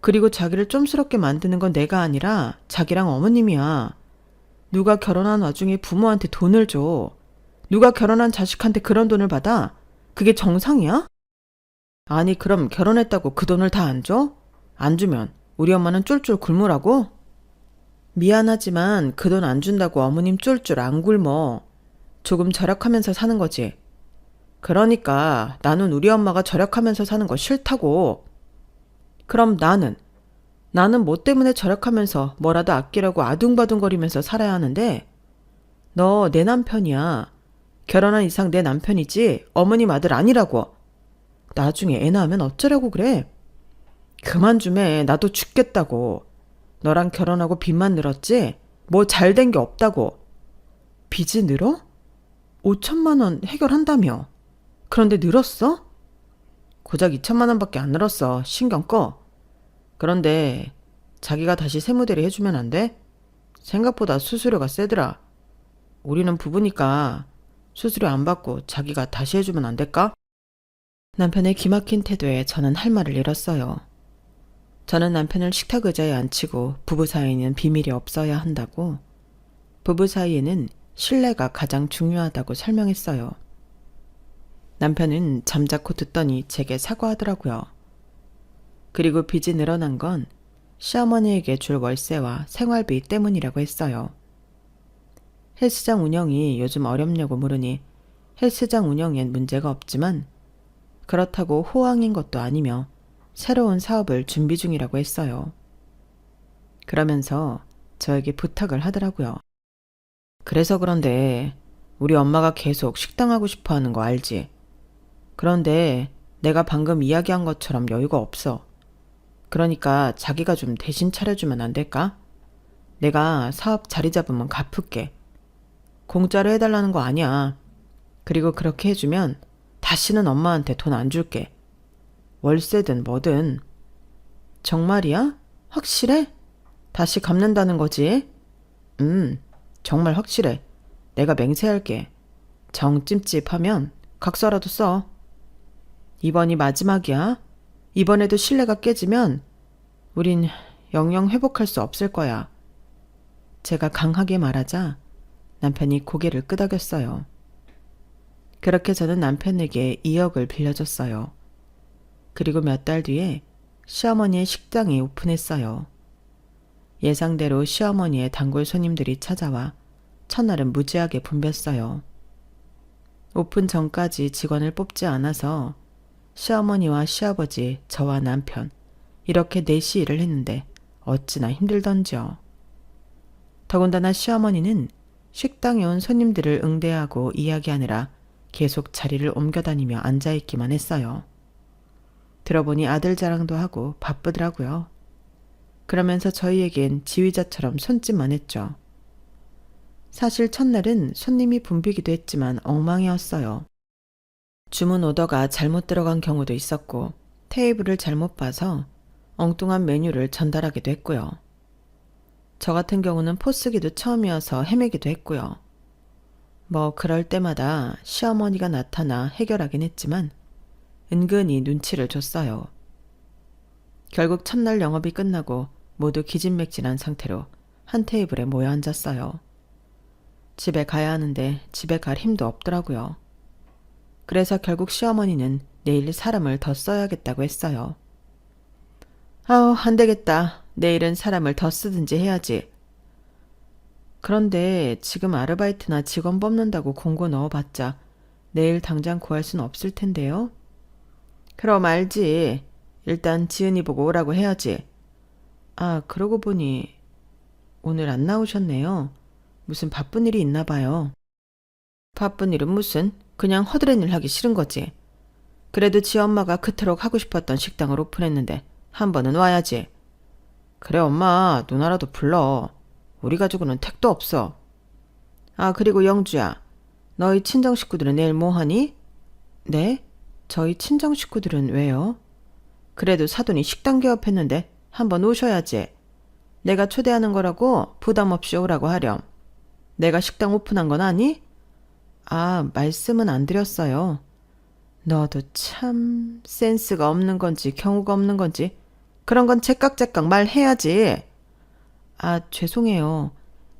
그리고 자기를 쫌스럽게 만드는 건 내가 아니라 자기랑 어머님이야. 누가 결혼한 와중에 부모한테 돈을 줘. 누가 결혼한 자식한테 그런 돈을 받아? 그게 정상이야? 아니 그럼 결혼했다고 그 돈을 다 안 줘? 안 주면 우리 엄마는 쫄쫄 굶으라고? 미안하지만 그 돈 안 준다고 어머님 쫄쫄 안 굶어. 조금 절약하면서 사는 거지. 그러니까 나는 우리 엄마가 절약하면서 사는 거 싫다고. 그럼 나는 뭐 때문에 절약하면서 뭐라도 아끼려고 아둥바둥거리면서 살아야 하는데? 너 내 남편이야. 결혼한 이상 내 남편이지 어머님 아들 아니라고. 나중에 애 낳으면 어쩌려고 그래? 그만 좀 해. 나도 죽겠다고. 너랑 결혼하고 빚만 늘었지? 뭐 잘된 게 없다고. 빚이 늘어? 5천만 원 해결한다며. 그런데 늘었어? 고작 2천만 원밖에 안 늘었어. 신경 꺼. 그런데 자기가 다시 세무대리 해주면 안 돼? 생각보다 수수료가 세더라. 우리는 부부니까 수수료 안 받고 자기가 다시 해주면 안 될까? 남편의 기막힌 태도에 저는 할 말을 잃었어요. 저는 남편을 식탁 의자에 앉히고 부부 사이에는 비밀이 없어야 한다고, 부부 사이에는 신뢰가 가장 중요하다고 설명했어요. 남편은 잠자코 듣더니 제게 사과하더라고요. 그리고 빚이 늘어난 건 시어머니에게 줄 월세와 생활비 때문이라고 했어요. 헬스장 운영이 요즘 어렵냐고 물으니 헬스장 운영엔 문제가 없지만 그렇다고 호황인 것도 아니며 새로운 사업을 준비 중이라고 했어요. 그러면서 저에게 부탁을 하더라고요. 그래서 그런데 우리 엄마가 계속 식당 하고 싶어 하는 거 알지? 그런데 내가 방금 이야기한 것처럼 여유가 없어. 그러니까 자기가 좀 대신 차려주면 안 될까? 내가 사업 자리 잡으면 갚을게. 공짜로 해달라는 거 아니야. 그리고 그렇게 해주면 다시는 엄마한테 돈 안 줄게. 월세든 뭐든. 정말이야? 확실해? 다시 갚는다는 거지? 정말 확실해. 내가 맹세할게. 정 찜찜하면 각서라도 써. 이번이 마지막이야. 이번에도 신뢰가 깨지면 우린 영영 회복할 수 없을 거야. 제가 강하게 말하자 남편이 고개를 끄덕였어요. 그렇게 저는 남편에게 2억을 빌려줬어요. 그리고 몇 달 뒤에 시어머니의 식당이 오픈했어요. 예상대로 시어머니의 단골 손님들이 찾아와 첫날은 무지하게 붐볐어요. 오픈 전까지 직원을 뽑지 않아서 시어머니와 시아버지, 저와 남편 이렇게 넷이 일을 했는데 어찌나 힘들던지요. 더군다나 시어머니는 식당에 온 손님들을 응대하고 이야기하느라 계속 자리를 옮겨다니며 앉아있기만 했어요. 들어보니 아들 자랑도 하고 바쁘더라고요. 그러면서 저희에겐 지휘자처럼 손짓만 했죠. 사실 첫날은 손님이 붐비기도 했지만 엉망이었어요. 주문 오더가 잘못 들어간 경우도 있었고 테이블을 잘못 봐서 엉뚱한 메뉴를 전달하기도 했고요. 저 같은 경우는 포스기도 처음이어서 헤매기도 했고요. 뭐 그럴 때마다 시어머니가 나타나 해결하긴 했지만 은근히 눈치를 줬어요. 결국 첫날 영업이 끝나고 모두 기진맥진한 상태로 한 테이블에 모여 앉았어요. 집에 가야 하는데 집에 갈 힘도 없더라고요. 그래서 결국 시어머니는 내일 사람을 더 써야겠다고 했어요. 아우, 안 되겠다. 내일은 사람을 더 쓰든지 해야지. 그런데 지금 아르바이트나 직원 뽑는다고 공고 넣어봤자 내일 당장 구할 순 없을 텐데요. 그럼 알지. 일단 지은이 보고 오라고 해야지. 아, 그러고 보니 오늘 안 나오셨네요. 무슨 바쁜 일이 있나 봐요. 바쁜 일은 무슨? 그냥 허드렛 일 하기 싫은 거지. 그래도 지 엄마가 그토록 하고 싶었던 식당을 오픈했는데 한 번은 와야지. 그래 엄마, 누나라도 불러. 우리 가족은 택도 없어. 아, 그리고 영주야. 너희 친정 식구들은 내일 뭐 하니? 네? 저희 친정 식구들은 왜요? 그래도 사돈이 식당 개업했는데 한번 오셔야지. 내가 초대하는 거라고 부담 없이 오라고 하렴. 내가 식당 오픈한 건 아니? 아, 말씀은 안 드렸어요. 너도 참 센스가 없는 건지 경우가 없는 건지 그런 건 제깍제깍 말해야지. 아, 죄송해요.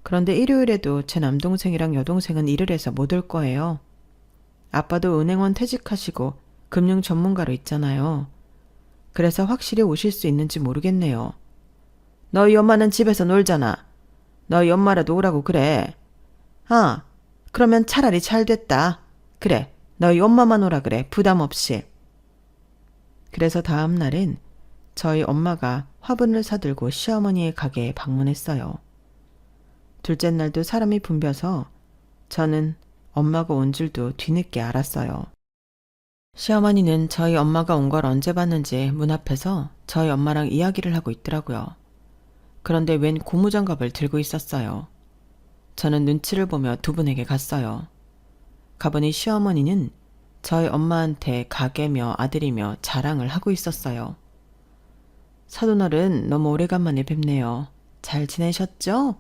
그런데 일요일에도 제 남동생이랑 여동생은 일을 해서 못 올 거예요. 아빠도 은행원 퇴직하시고 금융 전문가로 있잖아요. 그래서 확실히 오실 수 있는지 모르겠네요. 너희 엄마는 집에서 놀잖아. 너희 엄마라도 오라고 그래. 아, 그러면 차라리 잘 됐다. 그래, 너희 엄마만 오라 그래, 부담 없이. 그래서 다음 날엔 저희 엄마가 화분을 사들고 시어머니의 가게에 방문했어요. 둘째 날도 사람이 붐벼서 저는 엄마가 온 줄도 뒤늦게 알았어요. 시어머니는 저희 엄마가 온 걸 언제 봤는지 문 앞에서 저희 엄마랑 이야기를 하고 있더라고요. 그런데 웬 고무장갑을 들고 있었어요. 저는 눈치를 보며 두 분에게 갔어요. 가보니 시어머니는 저희 엄마한테 가게며 아들이며 자랑을 하고 있었어요. 사돈어른 너무 오래간만에 뵙네요. 잘 지내셨죠?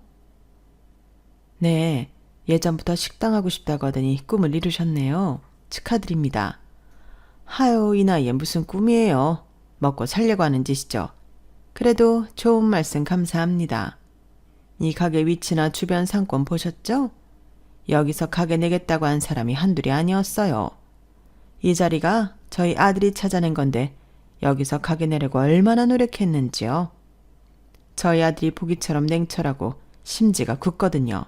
네, 예전부터 식당 하고 싶다고 하더니 꿈을 이루셨네요. 축하드립니다. 하요, 이 나이에 무슨 꿈이에요. 먹고 살려고 하는 짓이죠. 그래도 좋은 말씀 감사합니다. 이 가게 위치나 주변 상권 보셨죠? 여기서 가게 내겠다고 한 사람이 한둘이 아니었어요. 이 자리가 저희 아들이 찾아낸 건데 여기서 가게 내려고 얼마나 노력했는지요. 저희 아들이 보기처럼 냉철하고 심지가 굳거든요.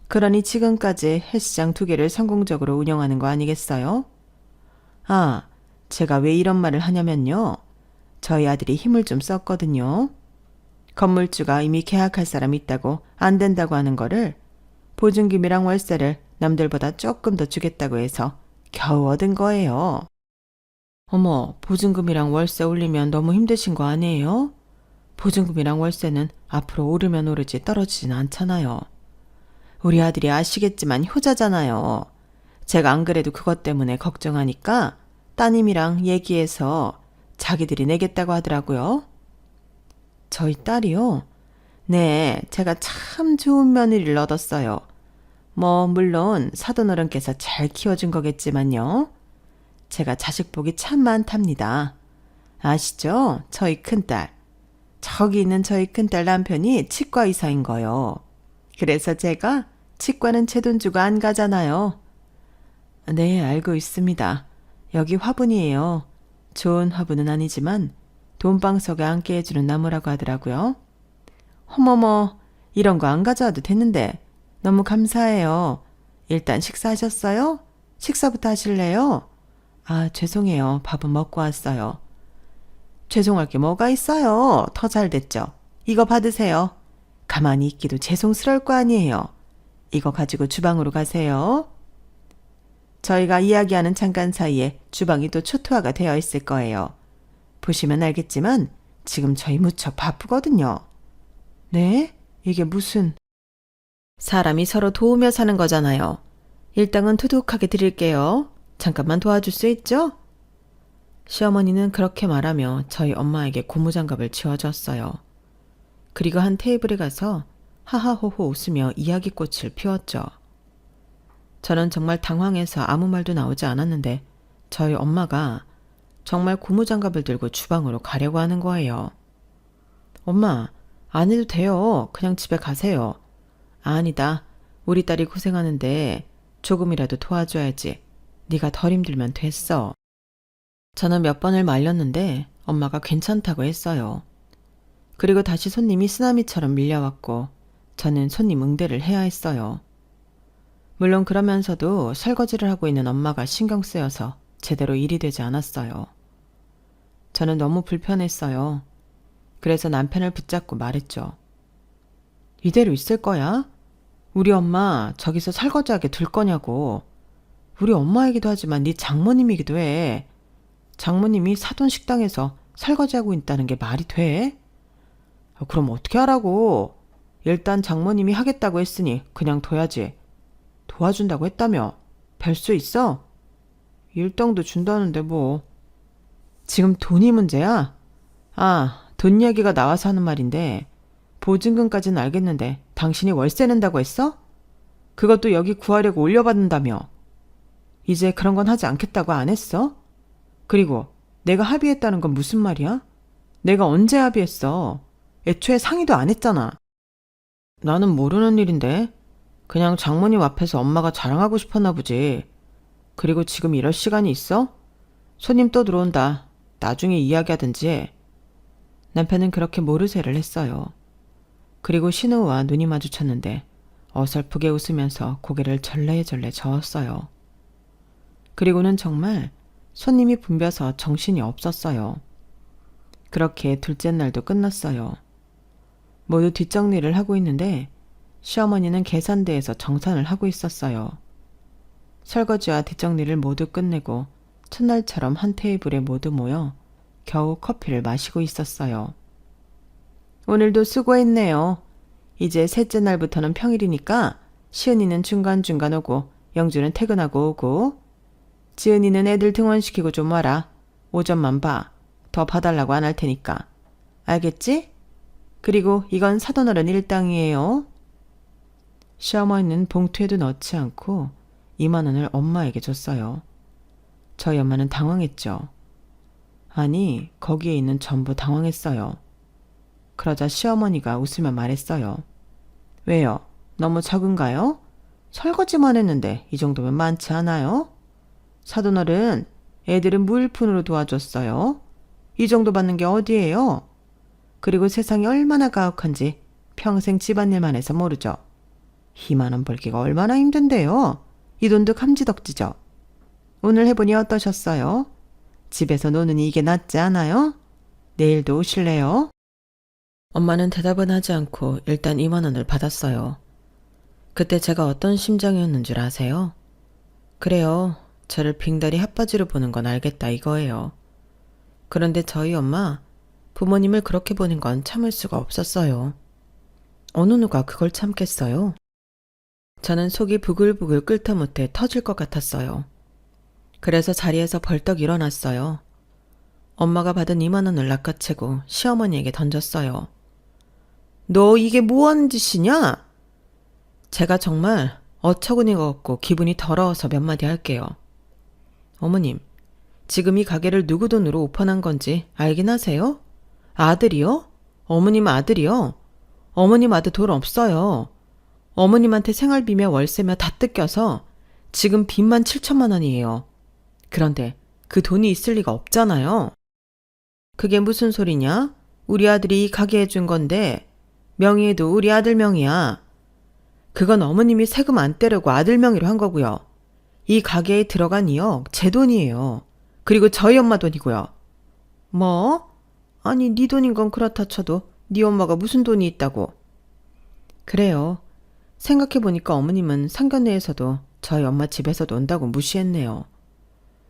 그러니 지금까지 헬스장 2개를 성공적으로 운영하는 거 아니겠어요? 아, 제가 왜 이런 말을 하냐면요. 저희 아들이 힘을 좀 썼거든요. 건물주가 이미 계약할 사람이 있다고 안 된다고 하는 거를 보증금이랑 월세를 남들보다 조금 더 주겠다고 해서 겨우 얻은 거예요. 어머, 보증금이랑 월세 올리면 너무 힘드신 거 아니에요? 보증금이랑 월세는 앞으로 오르면 오르지 떨어지진 않잖아요. 우리 아들이 아시겠지만 효자잖아요. 제가 안 그래도 그것 때문에 걱정하니까 따님이랑 얘기해서 자기들이 내겠다고 하더라고요. 저희 딸이요? 네, 제가 참 좋은 며느리를 얻었어요. 물론 사돈어른께서 잘 키워준 거겠지만요. 제가 자식 복이 참 많답니다. 아시죠? 저희 큰딸. 저기 있는 저희 큰딸 남편이 치과 의사인 거요. 그래서 제가 치과는 제 돈 주고 안 가잖아요. 네, 알고 있습니다. 여기 화분이에요. 좋은 화분은 아니지만 돈방 속에 앉게 해주는 나무라고 하더라고요. 어머머, 이런 거 안 가져와도 되는데 너무 감사해요. 일단 식사하셨어요? 식사부터 하실래요? 아, 죄송해요. 밥은 먹고 왔어요. 죄송할 게 뭐가 있어요. 더 잘 됐죠. 이거 받으세요. 가만히 있기도 죄송스러울 거 아니에요. 이거 가지고 주방으로 가세요. 저희가 이야기하는 잠깐 사이에 주방이 또 초토화가 되어 있을 거예요. 보시면 알겠지만 지금 저희 무척 바쁘거든요. 네? 이게 무슨... 사람이 서로 도우며 사는 거잖아요. 일당은 두둑하게 드릴게요. 잠깐만 도와줄 수 있죠? 시어머니는 그렇게 말하며 저희 엄마에게 고무장갑을 쥐어줬어요. 그리고 한 테이블에 가서 하하호호 웃으며 이야기꽃을 피웠죠. 저는 정말 당황해서 아무 말도 나오지 않았는데 저희 엄마가 정말 고무장갑을 들고 주방으로 가려고 하는 거예요. 엄마, 안 해도 돼요. 그냥 집에 가세요. 아니다. 우리 딸이 고생하는데 조금이라도 도와줘야지. 네가 덜 힘들면 됐어. 저는 몇 번을 말렸는데 엄마가 괜찮다고 했어요. 그리고 다시 손님이 쓰나미처럼 밀려왔고 저는 손님 응대를 해야 했어요. 물론 그러면서도 설거지를 하고 있는 엄마가 신경 쓰여서 제대로 일이 되지 않았어요. 저는 너무 불편했어요. 그래서 남편을 붙잡고 말했죠. 이대로 있을 거야? 우리 엄마 저기서 설거지하게 둘 거냐고. 우리 엄마이기도 하지만 네 장모님이기도 해. 장모님이 사돈 식당에서 설거지하고 있다는 게 말이 돼? 그럼 어떻게 하라고? 일단 장모님이 하겠다고 했으니 그냥 둬야지. 도와준다고 했다며? 별 수 있어? 일당도 준다는데 뭐. 지금 돈이 문제야? 아, 돈 이야기가 나와서 하는 말인데 보증금까지는 알겠는데 당신이 월세 낸다고 했어? 그것도 여기 구하려고 올려받는다며. 이제 그런 건 하지 않겠다고 안 했어? 그리고 내가 합의했다는 건 무슨 말이야? 내가 언제 합의했어? 애초에 상의도 안 했잖아. 나는 모르는 일인데 그냥 장모님 앞에서 엄마가 자랑하고 싶었나 보지. 그리고 지금 이럴 시간이 있어? 손님 또 들어온다. 나중에 이야기하든지 해. 남편은 그렇게 모르쇠를 했어요. 그리고 신우와 눈이 마주쳤는데 어설프게 웃으면서 고개를 절레절레 저었어요. 그리고는 정말 손님이 붐벼서 정신이 없었어요. 그렇게 둘째 날도 끝났어요. 모두 뒷정리를 하고 있는데 시어머니는 계산대에서 정산을 하고 있었어요. 설거지와 뒷정리를 모두 끝내고 첫날처럼 한 테이블에 모두 모여 겨우 커피를 마시고 있었어요. 오늘도 수고했네요. 이제 셋째 날부터는 평일이니까 시은이는 중간중간 오고 영주는 퇴근하고 오고 지은이는 애들 등원시키고 좀 와라. 오전만 봐. 더 봐달라고 안 할 테니까. 알겠지? 그리고 이건 사돈어른 일당이에요. 시어머니는 봉투에도 넣지 않고 2만 원을 엄마에게 줬어요. 저희 엄마는 당황했죠. 아니, 거기에 있는 전부 당황했어요. 그러자 시어머니가 웃으며 말했어요. 왜요? 너무 적은가요? 설거지만 했는데 이 정도면 많지 않아요? 사돈어른, 애들은 무일푼으로 도와줬어요. 이 정도 받는 게 어디예요? 그리고 세상이 얼마나 가혹한지 평생 집안일만 해서 모르죠. 2만 원 벌기가 얼마나 힘든데요. 이 돈도 감지덕지죠. 오늘 해보니 어떠셨어요? 집에서 노느니 이게 낫지 않아요? 내일도 오실래요? 엄마는 대답은 하지 않고 일단 2만 원을 받았어요. 그때 제가 어떤 심정이었는 줄 아세요? 그래요. 저를 빙다리 핫바지로 보는 건 알겠다 이거예요. 그런데 저희 엄마, 부모님을 그렇게 보는 건 참을 수가 없었어요. 어느 누가 그걸 참겠어요? 저는 속이 부글부글 끓다 못해 터질 것 같았어요. 그래서 자리에서 벌떡 일어났어요. 엄마가 받은 2만 원을 낚아채고 시어머니에게 던졌어요. 너 이게 뭐 하는 짓이냐? 제가 정말 어처구니가 없고 기분이 더러워서 몇 마디 할게요. 어머님, 지금 이 가게를 누구 돈으로 오픈한 건지 알긴 하세요? 아들이요? 어머님 아들이요? 어머님 아들 돈 없어요. 어머님한테 생활비며 월세며 다 뜯겨서 지금 빚만 7천만 원이에요. 그런데 그 돈이 있을 리가 없잖아요. 그게 무슨 소리냐? 우리 아들이 가게 해준 건데 명의도 우리 아들 명의야. 그건 어머님이 세금 안 떼려고 아들 명의로 한 거고요. 이 가게에 들어간 2억 제 돈이에요. 그리고 저희 엄마 돈이고요. 뭐? 아니 네 돈인 건 그렇다 쳐도 네 엄마가 무슨 돈이 있다고. 그래요. 생각해보니까 어머님은 상견례에서도 저희 엄마 집에서도 온다고 무시했네요.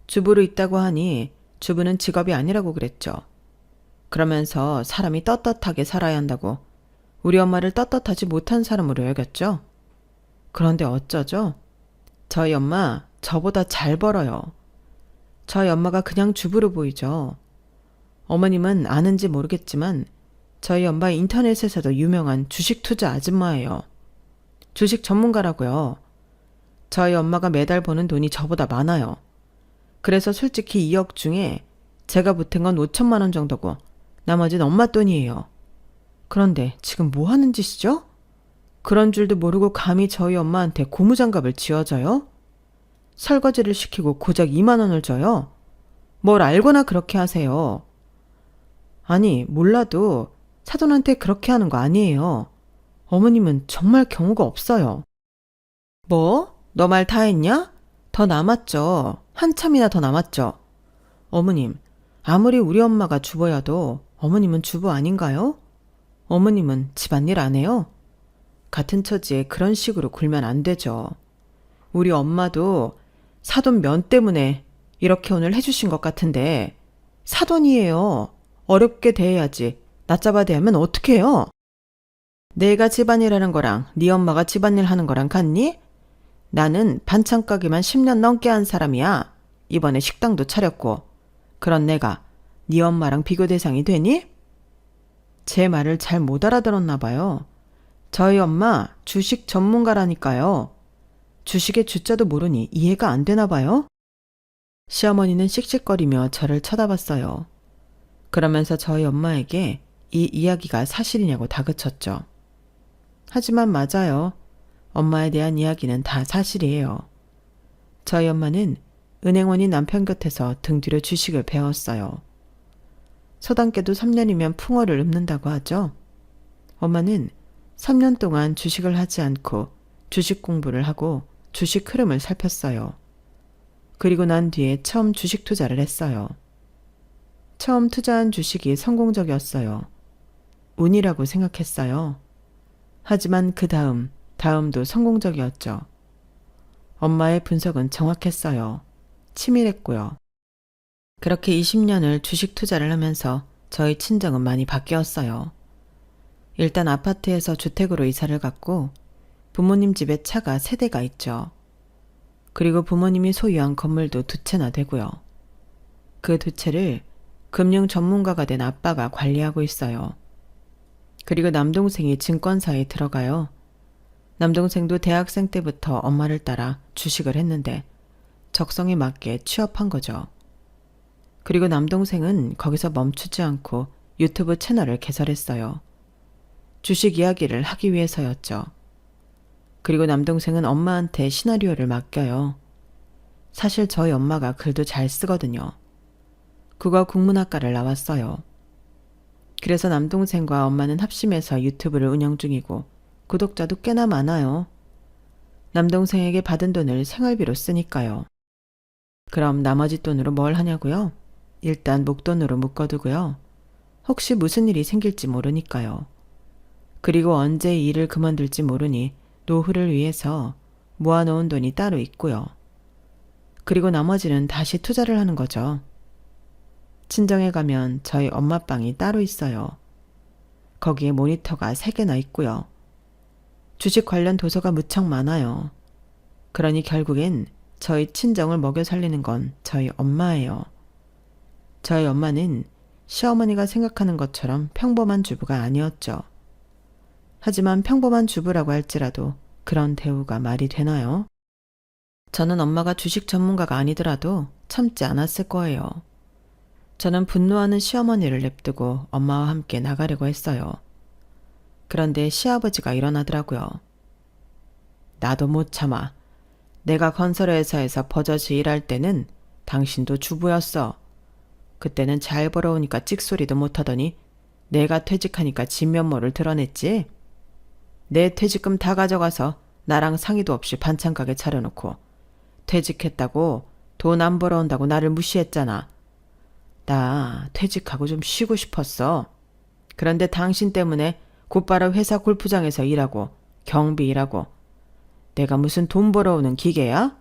주부로 있다고 하니 주부는 직업이 아니라고 그랬죠. 그러면서 사람이 떳떳하게 살아야 한다고 우리 엄마를 떳떳하지 못한 사람으로 여겼죠. 그런데 어쩌죠? 저희 엄마 저보다 잘 벌어요. 저희 엄마가 그냥 주부로 보이죠. 어머님은 아는지 모르겠지만 저희 엄마 인터넷에서도 유명한 주식 투자 아줌마예요. 주식 전문가라고요. 저희 엄마가 매달 버는 돈이 저보다 많아요. 그래서 솔직히 2억 중에 제가 보탠 건 5천만 원 정도고 나머지는 엄마 돈이에요. 그런데 지금 뭐 하는 짓이죠? 그런 줄도 모르고 감히 저희 엄마한테 고무장갑을 쥐어줘요? 설거지를 시키고 고작 2만 원을 줘요? 뭘 알거나 그렇게 하세요. 아니, 몰라도 사돈한테 그렇게 하는 거 아니에요. 어머님은 정말 경우가 없어요. 뭐? 너 말 다 했냐? 더 남았죠. 한참이나 더 남았죠. 어머님, 아무리 우리 엄마가 주부여도 어머님은 주부 아닌가요? 어머님은 집안일 안 해요? 같은 처지에 그런 식으로 굴면 안 되죠. 우리 엄마도 사돈 면 때문에 이렇게 오늘 해주신 것 같은데 사돈이에요. 어렵게 대해야지. 낮잡아 대하면 어떡해요? 내가 집안일 하는 거랑 네 엄마가 집안일 하는 거랑 같니? 나는 반찬 가게만 10년 넘게 한 사람이야. 이번에 식당도 차렸고. 그런 내가 네 엄마랑 비교 대상이 되니? 제 말을 잘 못 알아들었나 봐요. 저희 엄마 주식 전문가라니까요. 주식의 주자도 모르니 이해가 안 되나 봐요. 시어머니는 씩씩거리며 저를 쳐다봤어요. 그러면서 저희 엄마에게 이 이야기가 사실이냐고 다그쳤죠. 하지만 맞아요. 엄마에 대한 이야기는 다 사실이에요. 저희 엄마는 은행원인 남편 곁에서 등 뒤로 주식을 배웠어요. 서당께도 3년이면 풍어를 읊는다고 하죠. 엄마는 3년 동안 주식을 하지 않고 주식 공부를 하고 주식 흐름을 살폈어요. 그리고 난 뒤에 처음 주식 투자를 했어요. 처음 투자한 주식이 성공적이었어요. 운이라고 생각했어요. 하지만 그 다음도 성공적이었죠. 엄마의 분석은 정확했어요. 치밀했고요. 그렇게 20년을 주식 투자를 하면서 저희 친정은 많이 바뀌었어요. 일단 아파트에서 주택으로 이사를 갔고 부모님 집에 차가 3대가 있죠. 그리고 부모님이 소유한 건물도 2채나 되고요. 그 2채를 금융 전문가가 된 아빠가 관리하고 있어요. 그리고 남동생이 증권사에 들어가요. 남동생도 대학생 때부터 엄마를 따라 주식을 했는데 적성에 맞게 취업한 거죠. 그리고 남동생은 거기서 멈추지 않고 유튜브 채널을 개설했어요. 주식 이야기를 하기 위해서였죠. 그리고 남동생은 엄마한테 시나리오를 맡겨요. 사실 저희 엄마가 글도 잘 쓰거든요. 국어 국문학과를 나왔어요. 그래서 남동생과 엄마는 합심해서 유튜브를 운영 중이고 구독자도 꽤나 많아요. 남동생에게 받은 돈을 생활비로 쓰니까요. 그럼 나머지 돈으로 뭘 하냐고요? 일단 목돈으로 묶어두고요. 혹시 무슨 일이 생길지 모르니까요. 그리고 언제 이 일을 그만둘지 모르니 노후를 위해서 모아놓은 돈이 따로 있고요. 그리고 나머지는 다시 투자를 하는 거죠. 친정에 가면 저희 엄마 방이 따로 있어요. 거기에 모니터가 3개나 있고요. 주식 관련 도서가 무척 많아요. 그러니 결국엔 저희 친정을 먹여 살리는 건 저희 엄마예요. 저희 엄마는 시어머니가 생각하는 것처럼 평범한 주부가 아니었죠. 하지만 평범한 주부라고 할지라도 그런 대우가 말이 되나요? 저는 엄마가 주식 전문가가 아니더라도 참지 않았을 거예요. 저는 분노하는 시어머니를 냅두고 엄마와 함께 나가려고 했어요. 그런데 시아버지가 일어나더라고요. 나도 못 참아. 내가 건설회사에서 버젓이 일할 때는 당신도 주부였어. 그때는 잘 벌어오니까 찍소리도 못하더니 내가 퇴직하니까 진면모를 드러냈지. 내 퇴직금 다 가져가서 나랑 상의도 없이 반찬가게 차려놓고 퇴직했다고 돈 안 벌어온다고 나를 무시했잖아. 나 퇴직하고 좀 쉬고 싶었어. 그런데 당신 때문에 곧바로 회사 골프장에서 일하고 경비 일하고 내가 무슨 돈 벌어오는 기계야?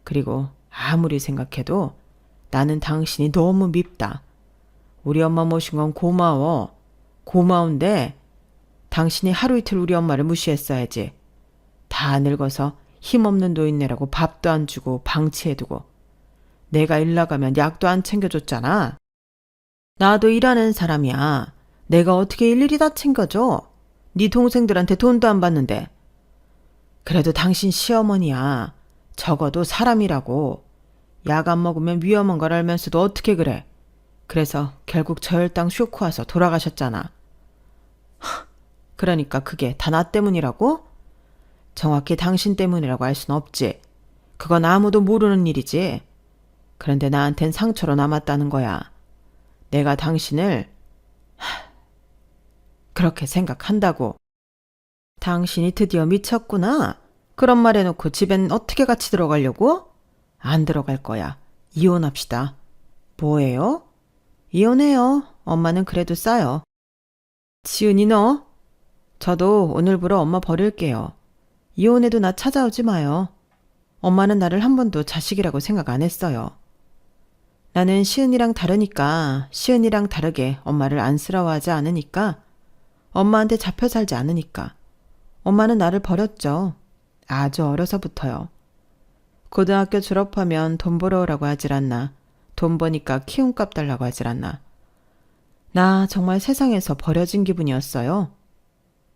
그리고 아무리 생각해도 나는 당신이 너무 밉다. 우리 엄마 모신 건 고마워. 고마운데 당신이 하루 이틀 우리 엄마를 무시했어야지. 다 늙어서 힘없는 노인네라고 밥도 안 주고 방치해두고 내가 일 나가면 약도 안 챙겨줬잖아. 나도 일하는 사람이야. 내가 어떻게 일일이 다 챙겨줘? 네 동생들한테 돈도 안 받는데. 그래도 당신 시어머니야. 적어도 사람이라고. 약 안 먹으면 위험한 걸 알면서도 어떻게 그래. 그래서 결국 저혈당 쇼크 와서 돌아가셨잖아. 그러니까 그게 다 나 때문이라고? 정확히 당신 때문이라고 할 순 없지. 그건 아무도 모르는 일이지. 그런데 나한텐 상처로 남았다는 거야. 내가 당신을 그렇게 생각한다고. 당신이 드디어 미쳤구나. 그런 말 해놓고 집엔 어떻게 같이 들어가려고? 안 들어갈 거야. 이혼합시다. 뭐예요? 이혼해요. 엄마는 그래도 싸요. 지은이 너? 저도 오늘부로 엄마 버릴게요. 이혼해도 나 찾아오지 마요. 엄마는 나를 한 번도 자식이라고 생각 안 했어요. 나는 시은이랑 다르니까, 시은이랑 다르게 엄마를 안쓰러워하지 않으니까, 엄마한테 잡혀 살지 않으니까. 엄마는 나를 버렸죠. 아주 어려서부터요. 고등학교 졸업하면 돈 벌어오라고 하질 않나. 돈 버니까 키움값 달라고 하질 않나. 나 정말 세상에서 버려진 기분이었어요.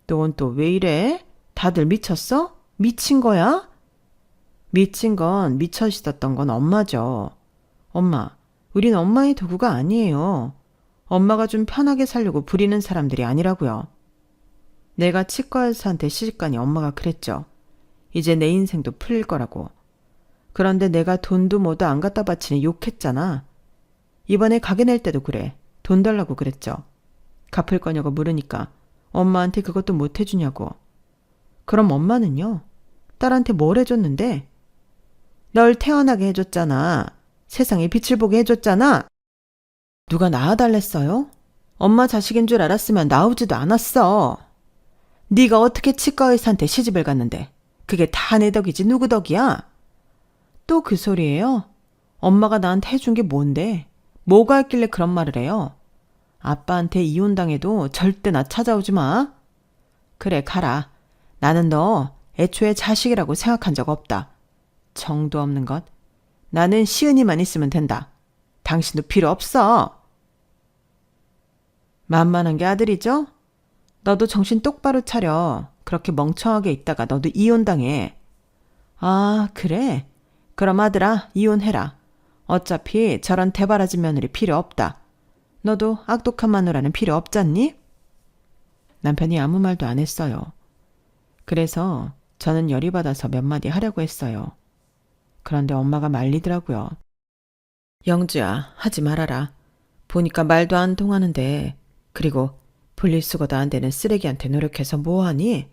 넌 또 왜 이래? 다들 미쳤어? 미친 거야? 미친 건 미쳐 있었던 건 엄마죠. 엄마, 우린 엄마의 도구가 아니에요. 엄마가 좀 편하게 살려고 부리는 사람들이 아니라고요. 내가 치과 의사한테 시집가니 엄마가 그랬죠. 이제 내 인생도 풀릴 거라고. 그런데 내가 돈도 뭐도 안 갖다 바치니 욕했잖아. 이번에 가게 낼 때도 그래. 돈 달라고 그랬죠. 갚을 거냐고 물으니까 엄마한테 그것도 못 해주냐고. 그럼 엄마는요? 딸한테 뭘 해줬는데? 널 태어나게 해줬잖아. 세상에 빛을 보게 해줬잖아. 누가 낳아달랬어요? 엄마 자식인 줄 알았으면 나오지도 않았어. 네가 어떻게 치과 의사한테 시집을 갔는데 그게 다 내 덕이지 누구 덕이야? 또 그 소리예요? 엄마가 나한테 해준 게 뭔데? 뭐가 있길래 그런 말을 해요? 아빠한테 이혼당해도 절대 나 찾아오지 마. 그래 가라. 나는 너 애초에 자식이라고 생각한 적 없다. 정도 없는 것. 나는 시은이만 있으면 된다. 당신도 필요 없어. 만만한 게 아들이죠? 너도 정신 똑바로 차려. 그렇게 멍청하게 있다가 너도 이혼당해. 아, 그래? 그럼 아들아, 이혼해라. 어차피 저런 대바라지 며느리 필요 없다. 너도 악독한 마누라는 필요 없잖니? 남편이 아무 말도 안 했어요. 그래서 저는 열이 받아서 몇 마디 하려고 했어요. 그런데 엄마가 말리더라고요. 영주야, 하지 말아라. 보니까 말도 안 통하는데, 그리고 분리수거도 안 되는 쓰레기한테 노력해서 뭐하니?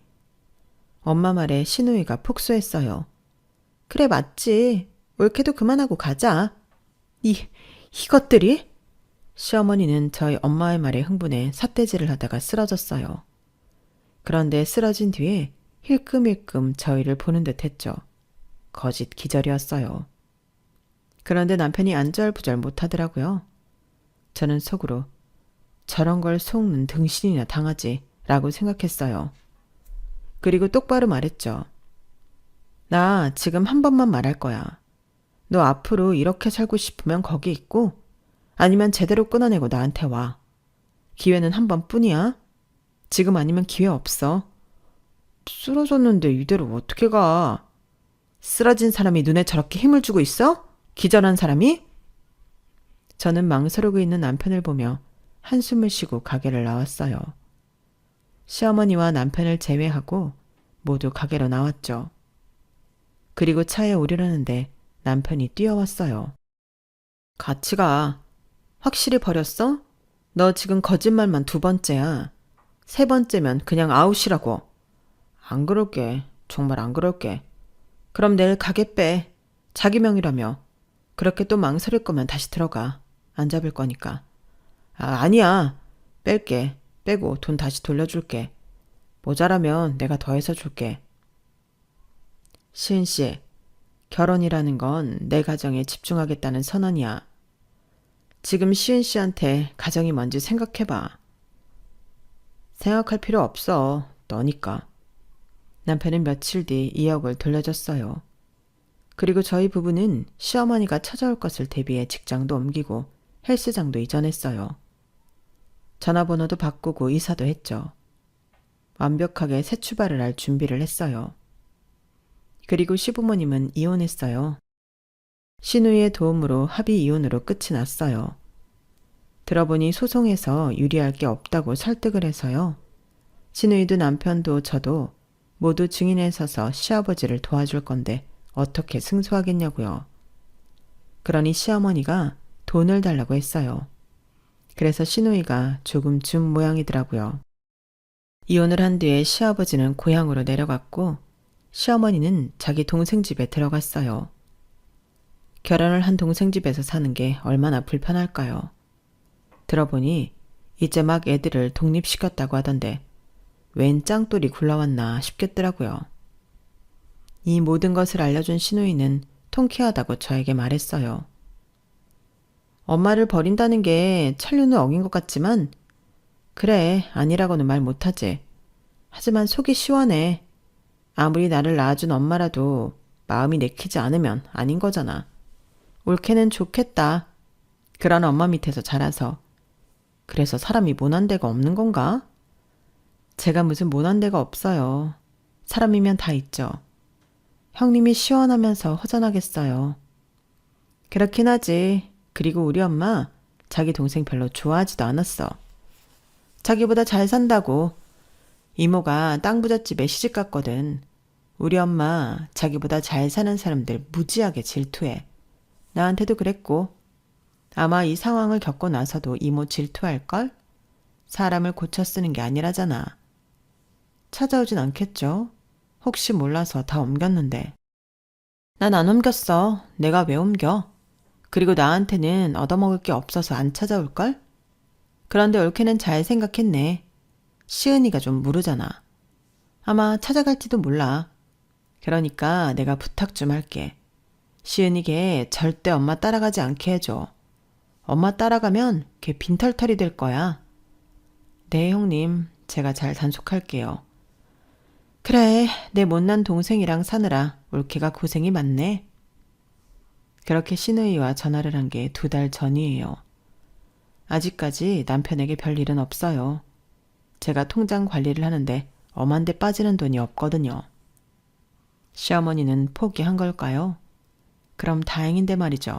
엄마 말에 신우이가 폭소했어요. 그래, 맞지. 올케도 그만하고 가자. 이것들이? 시어머니는 저희 엄마의 말에 흥분해 삿대질을 하다가 쓰러졌어요. 그런데 쓰러진 뒤에 힐끔힐끔 저희를 보는 듯 했죠. 거짓 기절이었어요. 그런데 남편이 안절부절 못하더라고요. 저는 속으로 저런 걸 속는 등신이나 당하지 라고 생각했어요. 그리고 똑바로 말했죠. 나 지금 한 번만 말할 거야. 너 앞으로 이렇게 살고 싶으면 거기 있고 아니면 제대로 끊어내고 나한테 와. 기회는 한 번뿐이야. 지금 아니면 기회 없어. 쓰러졌는데 이대로 어떻게 가? 쓰러진 사람이 눈에 저렇게 힘을 주고 있어? 기절한 사람이? 저는 망설이고 있는 남편을 보며 한숨을 쉬고 가게를 나왔어요. 시어머니와 남편을 제외하고 모두 가게로 나왔죠. 그리고 차에 오르려는데 남편이 뛰어왔어요. 같이 가. 확실히 버렸어? 너 지금 거짓말만 2번째야. 3번째면 그냥 아웃이라고. 안 그럴게. 정말 안 그럴게. 그럼 내일 가게 빼. 자기 명의라며. 그렇게 또 망설일 거면 다시 들어가. 안 잡을 거니까. 아니야. 뺄게. 빼고 돈 다시 돌려줄게. 모자라면 내가 더해서 줄게. 시은 씨, 결혼이라는 건 내 가정에 집중하겠다는 선언이야. 지금 시은 씨한테 가정이 뭔지 생각해봐. 생각할 필요 없어. 너니까. 남편은 며칠 뒤 2억을 돌려줬어요. 그리고 저희 부부는 시어머니가 찾아올 것을 대비해 직장도 옮기고 헬스장도 이전했어요. 전화번호도 바꾸고 이사도 했죠. 완벽하게 새 출발을 할 준비를 했어요. 그리고 시부모님은 이혼했어요. 신우이의 도움으로 합의 이혼으로 끝이 났어요. 들어보니 소송에서 유리할 게 없다고 설득을 해서요. 신우이도 남편도 저도 모두 증인에 서서 시아버지를 도와줄 건데 어떻게 승소하겠냐고요. 그러니 시어머니가 돈을 달라고 했어요. 그래서 신우이가 조금 준 모양이더라고요. 이혼을 한 뒤에 시아버지는 고향으로 내려갔고 시어머니는 자기 동생 집에 들어갔어요. 결혼을 한 동생 집에서 사는 게 얼마나 불편할까요? 들어보니 이제 막 애들을 독립시켰다고 하던데 웬 짱돌이 굴러왔나 싶겠더라고요. 이 모든 것을 알려준 신우이는 통쾌하다고 저에게 말했어요. 엄마를 버린다는 게 천륜을 어긴 것 같지만 그래, 아니라고는 말 못하지. 하지만 속이 시원해. 아무리 나를 낳아준 엄마라도 마음이 내키지 않으면 아닌 거잖아. 올케는 좋겠다. 그런 엄마 밑에서 자라서. 그래서 사람이 모난 데가 없는 건가? 제가 무슨 모난 데가 없어요. 사람이면 다 있죠. 형님이 시원하면서 허전하겠어요. 그렇긴 하지. 그리고 우리 엄마 자기 동생 별로 좋아하지도 않았어. 자기보다 잘 산다고. 이모가 땅 부잣집에 시집 갔거든. 우리 엄마 자기보다 잘 사는 사람들 무지하게 질투해. 나한테도 그랬고. 아마 이 상황을 겪고 나서도 이모 질투할걸? 사람을 고쳐 쓰는 게 아니라잖아. 찾아오진 않겠죠? 혹시 몰라서 다 옮겼는데. 난 안 옮겼어. 내가 왜 옮겨? 그리고 나한테는 얻어먹을 게 없어서 안 찾아올걸? 그런데 올케는 잘 생각했네. 시은이가 좀 무르잖아. 아마 찾아갈지도 몰라. 그러니까 내가 부탁 좀 할게. 시은이게 절대 엄마 따라가지 않게 해줘. 엄마 따라가면 걔 빈털털이 될 거야. 네, 형님. 제가 잘 단속할게요. 그래, 내 못난 동생이랑 사느라 올케가 고생이 많네. 그렇게 신우이와 전화를 한 게 2달 전이에요. 아직까지 남편에게 별일은 없어요. 제가 통장 관리를 하는데 엄한 데 빠지는 돈이 없거든요. 시어머니는 포기한 걸까요? 그럼 다행인데 말이죠.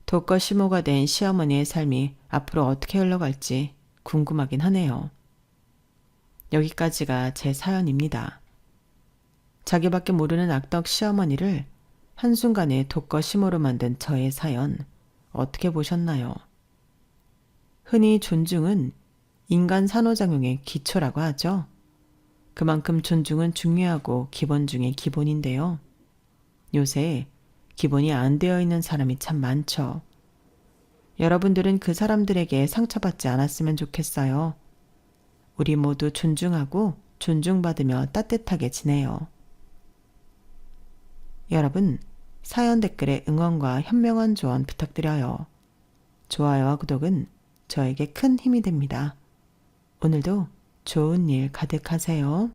독거시모가 된 시어머니의 삶이 앞으로 어떻게 흘러갈지 궁금하긴 하네요. 여기까지가 제 사연입니다. 자기밖에 모르는 악덕 시어머니를 한순간에 독거심으로 만든 저의 사연 어떻게 보셨나요? 흔히 존중은 인간 산후작용의 기초라고 하죠. 그만큼 존중은 중요하고 기본 중의 기본인데요. 요새 기본이 안 되어 있는 사람이 참 많죠. 여러분들은 그 사람들에게 상처받지 않았으면 좋겠어요. 우리 모두 존중하고 존중받으며 따뜻하게 지내요. 여러분, 사연 댓글에 응원과 현명한 조언 부탁드려요. 좋아요와 구독은 저에게 큰 힘이 됩니다. 오늘도 좋은 일 가득하세요.